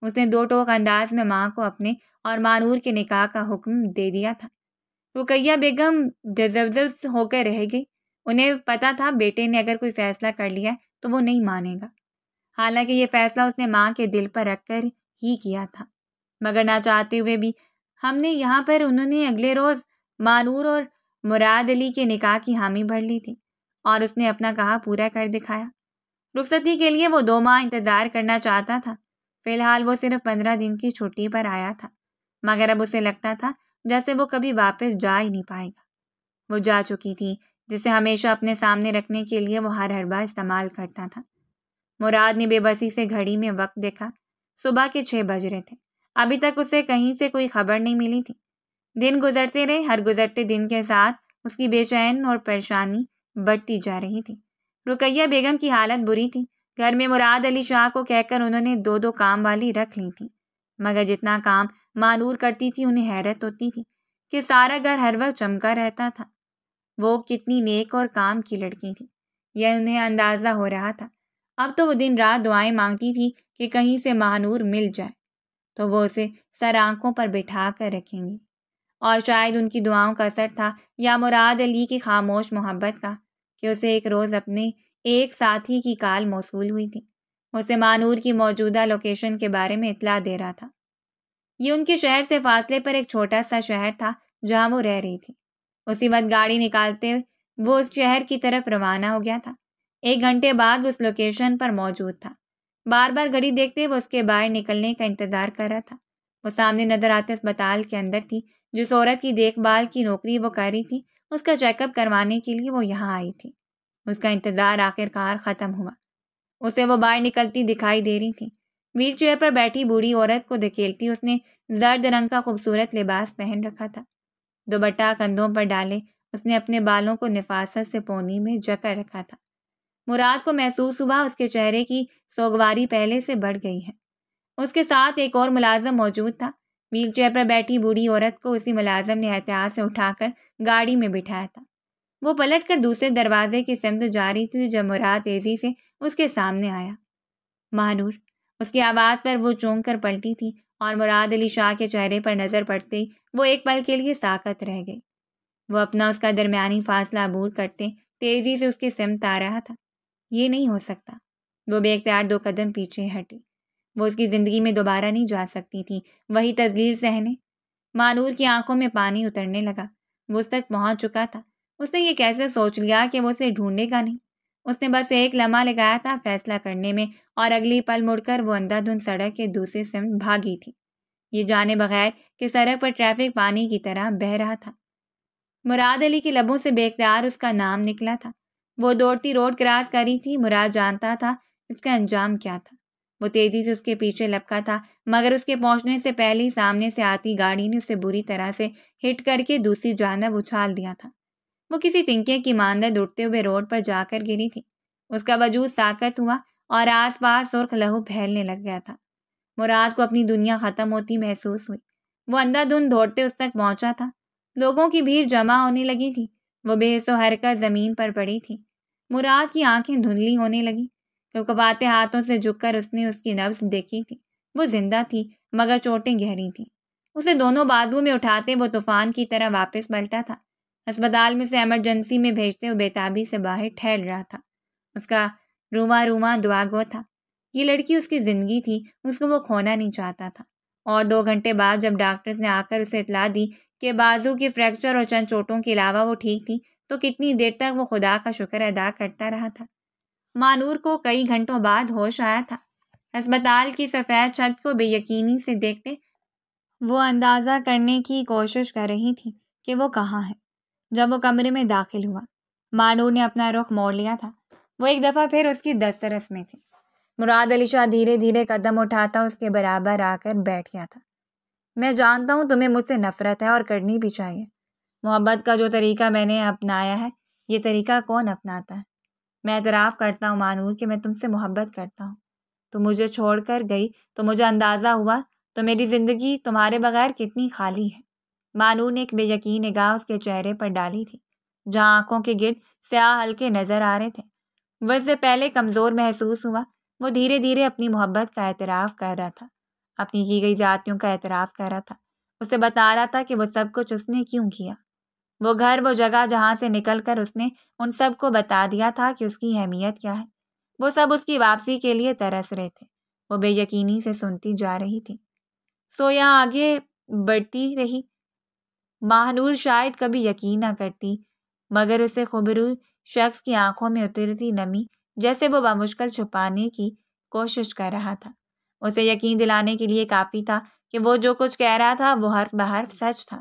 اس نے دو ٹوک انداز میں ماں کو اپنے اور مانور کے نکاح کا حکم دے دیا تھا۔ رقیہ بیگم جذبزد ہو کر رہ گئی۔ انہیں پتا تھا بیٹے نے اگر کوئی فیصلہ کر لیا تو وہ نہیں مانے گا، حالانکہ یہ فیصلہ اس نے ماں کے دل پر رکھ کر ہی کیا تھا، مگر نہ چاہتے ہوئے بھی ہم نے یہاں پر انہوں نے اگلے روز مانور اور مراد علی کے نکاح کی حامی بھر لی تھی اور اس نے اپنا کہا پورا کر دکھایا۔ رخصتی کے لیے وہ 2 ماہ انتظار کرنا چاہتا تھا۔ فی الحال وہ صرف 15 دن کی چھٹی پر آیا تھا، مگر اب اسے لگتا تھا جیسے وہ کبھی واپس جا ہی نہیں پائے گا۔ وہ جا چکی تھی جسے ہمیشہ اپنے سامنے رکھنے کے لیے وہ ہر حربہ استعمال کرتا تھا۔ مراد نے بے بسی سے گھڑی میں وقت دیکھا، صبح کے 6 بج رہے تھے۔ ابھی تک اسے کہیں سے کوئی خبر نہیں ملی تھی۔ دن گزرتے رہے، ہر گزرتے دن کے ساتھ اس کی بے چین اور پریشانی بڑھتی جا رہی تھی۔ رقیہ بیگم کی حالت بری تھی۔ گھر میں مراد علی شاہ کو کہہ کر انہوں نے 2 کام والی رکھ لی تھی، مگر جتنا کام مانور کرتی تھی انہیں حیرت ہوتی تھی کہ سارا گھر ہر وقت چمکا رہتا تھا۔ وہ کتنی نیک اور کام کی لڑکی تھی یہ انہیں اندازہ ہو رہا تھا۔ اب تو وہ دن رات دعائیں مانگتی تھی کہ کہیں سے مانور مل جائے تو وہ اسے سر آنکھوں پر بٹھا کر رکھیں گی، اور شاید ان کی دعاؤں کا اثر تھا یا مراد علی کی خاموش محبت کا کہ اسے ایک روز اپنے ایک ساتھی کی کال موصول ہوئی تھی۔ اسے مانور کی موجودہ لوکیشن کے بارے میں اطلاع دے رہا تھا۔ یہ ان کے شہر سے فاصلے پر ایک چھوٹا سا شہر تھا جہاں وہ رہ رہی تھی۔ اسی وقت گاڑی نکالتے وہ اس شہر کی طرف روانہ ہو گیا تھا۔ 1 گھنٹے بعد وہ اس لوکیشن پر موجود تھا۔ بار بار گھڑی دیکھتے وہ اس کے باہر نکلنے کا انتظار کر رہا تھا۔ وہ سامنے نظر آتے اسپتال کے اندر تھی۔ جس عورت کی دیکھ بھال کی نوکری وہ کر رہی تھی اس کا چیک اپ کروانے کے لیے وہ یہاں آئی تھی۔ اس کا انتظار آخر کار ختم ہوا۔ اسے وہ باہر نکلتی دکھائی دے رہی تھی۔ ویل چیئر پر بیٹھی بوڑھی عورت کو دھکیلتی اس نے زرد رنگ کا خوبصورت لباس پہن رکھا تھا۔ دوپٹہ کندھوں پر ڈالے اس نے اپنے بالوں کو نفاست سے پونی میں جکڑ رکھا تھا۔ مراد کو محسوس ہوا اس کے چہرے کی سوگواری پہلے سے بڑھ گئی ہے۔ اس کے ساتھ ایک اور ملازم موجود تھا۔ ویل چیئر پر بیٹھی بوڑھی عورت کو اسی ملازم نے احتیاط سے اٹھا کر گاڑی میں بٹھایا تھا۔ وہ پلٹ کر دوسرے دروازے کی سمت جا رہی تھی جب مراد تیزی سے اس کے سامنے آیا۔ مانور، اس کی آواز پر وہ چونک کر پلٹی تھی اور مراد علی شاہ کے چہرے پر نظر پڑتے ہی وہ ایک پل کے لیے ساکت رہ گئی۔ وہ اپنا اس کا درمیانی فاصلہ عبور کرتے تیزی سے اس کے سمت آ رہا تھا۔ یہ نہیں ہو سکتا۔ وہ بے اختیار 2 قدم پیچھے ہٹی۔ وہ اس کی زندگی میں دوبارہ نہیں جا سکتی تھی وہی تذلیل سہنے۔ مانور کی آنکھوں میں پانی اترنے لگا۔ وہ اس تک پہنچ چکا تھا۔ اس نے یہ کیسے سوچ لیا کہ وہ اسے ڈھونڈے گا نہیں؟ اس نے بس ایک لمحہ لگایا تھا فیصلہ کرنے میں اور اگلی پل مڑ کر وہ اندھا دھند سڑک کے دوسری سمت بھاگی تھی، یہ جانے بغیر کہ سڑک پر ٹریفک پانی کی طرح بہہ رہا تھا۔ مراد علی کے لبوں سے بے اختیار اس کا نام نکلا تھا۔ وہ دوڑتی روڈ کراس کری تھی۔ مراد جانتا تھا اس کا انجام کیا تھا۔ وہ تیزی سے اس کے پیچھے لپکا تھا، مگر اس کے پہنچنے سے پہلے سامنے سے آتی گاڑی نے اسے بری طرح سے ہٹ کر کے دوسری جانب اچھال دیا تھا۔ وہ کسی تنکے کی مانند اٹھتے ہوئے روڈ پر جا کر گری تھی۔ اس کا وجود ساکت ہوا اور آس پاس سرخ لہو پھیلنے لگ گیا تھا۔ مراد کو اپنی دنیا ختم ہوتی محسوس ہوئی۔ وہ اندھا دھند دوڑتے اس تک پہنچا تھا۔ لوگوں کی بھیڑ جمع ہونے لگی تھی۔ وہ بے حس و حرکت زمین پر پڑی تھی۔ مراد کی آنکھیں دھندلی ہونے لگیں۔ کپکپاتے ہاتھوں سے جھک کر اس نے اس کی نبض دیکھی تھی۔ وہ زندہ تھی مگر چوٹیں گہری تھیں۔ اسے دونوں بازو میں اٹھاتے وہ طوفان کی طرح واپس پلٹا تھا۔ ہسپتال میں سے ایمرجنسی میں بھیجتے ہوئے بےتابی سے باہر ٹھہر رہا تھا۔ اس کا رواں رواں دعا گو تھا۔ یہ لڑکی اس کی زندگی تھی، اس کو وہ کھونا نہیں چاہتا تھا۔ اور 2 گھنٹے بعد جب ڈاکٹرز نے آ کر اسے اطلاع دی کہ بازو کی فریکچر اور چند چوٹوں کے علاوہ وہ ٹھیک تھی، تو کتنی دیر تک وہ خدا کا شکر ادا کرتا رہا تھا۔ مانور کو کئی گھنٹوں بعد ہوش آیا تھا۔ ہسپتال کی سفید چھت کو بے یقینی سے دیکھتے وہ اندازہ کرنے کی کوشش کر رہی تھی کہ وہ کہاں ہے۔ جب وہ کمرے میں داخل ہوا، مانور نے اپنا رخ موڑ لیا تھا۔ وہ ایک دفعہ پھر اس کی دسترس میں تھی۔ مراد علی شاہ دھیرے دھیرے قدم اٹھاتا اس کے برابر آ کر بیٹھ گیا تھا۔ میں جانتا ہوں تمہیں مجھ سے نفرت ہے اور کرنی بھی چاہیے۔ محبت کا جو طریقہ میں نے اپنایا ہے، یہ طریقہ کون اپناتا ہے؟ میں اعتراف کرتا ہوں مانور کہ میں تم سے محبت کرتا ہوں۔ تم مجھے چھوڑ کر گئی تو مجھے اندازہ ہوا تو میری زندگی تمہارے بغیر کتنی خالی ہے۔ مانور نے ایک بے یقین نگاہ اس کے چہرے پر ڈالی تھی، جہاں آنکھوں کے گرد سیاہ حلقے نظر آ رہے تھے۔ وہ اس سے پہلے کمزور محسوس ہوا۔ وہ دھیرے دھیرے اپنی محبت کا اعتراف کر رہا تھا، اپنی کی گئی زیادتیوں کا اعتراف کر رہا تھا۔ اسے بتا رہا تھا کہ وہ سب کچھ اس نے کیوں کیا۔ وہ گھر، وہ جگہ جہاں سے نکل کر اس نے ان سب کو بتا دیا تھا کہ اس کی اہمیت کیا ہے۔ وہ سب اس کی واپسی کے لیے ترس رہے تھے۔ وہ بے یقینی سے سنتی جا رہی تھی۔ سویا آگے بڑھتی رہی۔ مانور شاید کبھی یقین نہ کرتی، مگر اسے خبرو شخص کی آنکھوں میں اترتی نمی جیسے وہ بمشکل چھپانے کی کوشش کر رہا تھا۔ اسے یقین دلانے کے لیے کافی تھا کہ وہ جو کچھ کہہ رہا تھا وہ حرف بحرف سچ تھا۔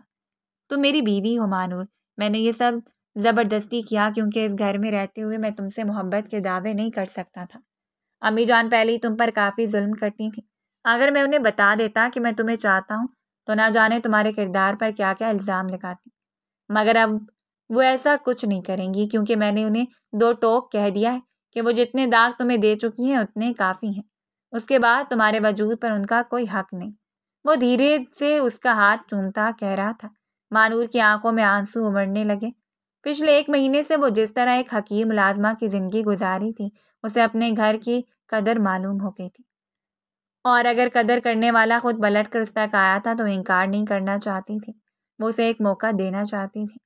تم میری بیوی ہو مانور۔ میں نے یہ سب زبردستی کیا کیونکہ اس گھر میں رہتے ہوئے میں تم سے محبت کے دعوے نہیں کر سکتا تھا۔ امی جان پہلے ہی تم پر کافی ظلم کرتی تھیں۔ اگر میں انہیں بتا دیتا کہ میں تمہیں چاہتا ہوں تو نہ جانے تمہارے کردار پر کیا کیا الزام لگاتی، مگر اب وہ ایسا کچھ نہیں کریں گی کیونکہ میں نے انہیں 2 ٹوک کہہ دیا ہے کہ وہ جتنے داغ تمہیں دے چکی ہیں اتنے کافی ہیں۔ اس کے بعد تمہارے وجود پر ان کا کوئی حق نہیں۔ وہ دھیرے سے اس کا ہاتھ چومتا کہہ رہا تھا۔ مانور کی آنکھوں میں آنسو امڑنے لگے۔ پچھلے 1 مہینے سے وہ جس طرح ایک حقیر ملازمہ کی زندگی گزاری تھی، اسے اپنے گھر کی قدر معلوم ہو گئی تھی، اور اگر قدر کرنے والا خود پلٹ کر اس تک آیا تھا تو انکار نہیں کرنا چاہتی تھی۔ وہ اسے ایک موقع دینا چاہتی تھی۔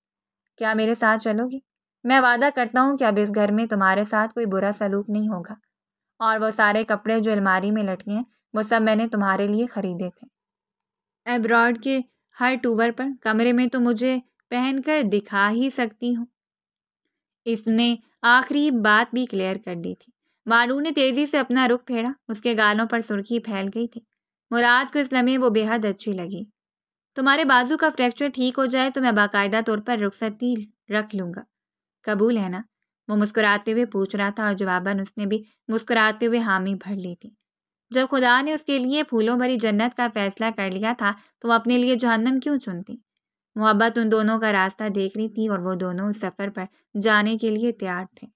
کیا میرے ساتھ چلو گی؟ میں وعدہ کرتا ہوں کہ اب اس گھر میں تمہارے ساتھ کوئی برا سلوک نہیں ہوگا، اور وہ سارے کپڑے جو الماری میں لٹکے ہیں وہ سب میں نے تمہارے لیے خریدے تھے۔ ایبراڈ کے ہر ٹور پر کمرے میں تو مجھے پہن کر دکھا ہی سکتی ہوں۔ اس نے آخری بات بھی کلیئر کر دی تھی۔ مانور نے تیزی سے اپنا رخ پھیرا۔ اس کے گالوں پر سرخی پھیل گئی تھی۔ مراد کو اس لمحے وہ بے حد اچھی لگی۔ تمہارے بازو کا فریکچر ٹھیک ہو جائے تو میں باقاعدہ طور پر رخصتی رکھ لوں گا، قبول ہے نا؟ وہ مسکراتے ہوئے پوچھ رہا تھا اور جواباً اس نے بھی مسکراتے ہوئے حامی بھر لی تھی۔ جب خدا نے اس کے لیے پھولوں بھری جنت کا فیصلہ کر لیا تھا تو وہ اپنے لیے جہنم کیوں چنتی؟ محبت ان دونوں کا راستہ دیکھ رہی تھی اور وہ دونوں اس سفر پر جانے کے لیے تیار تھے۔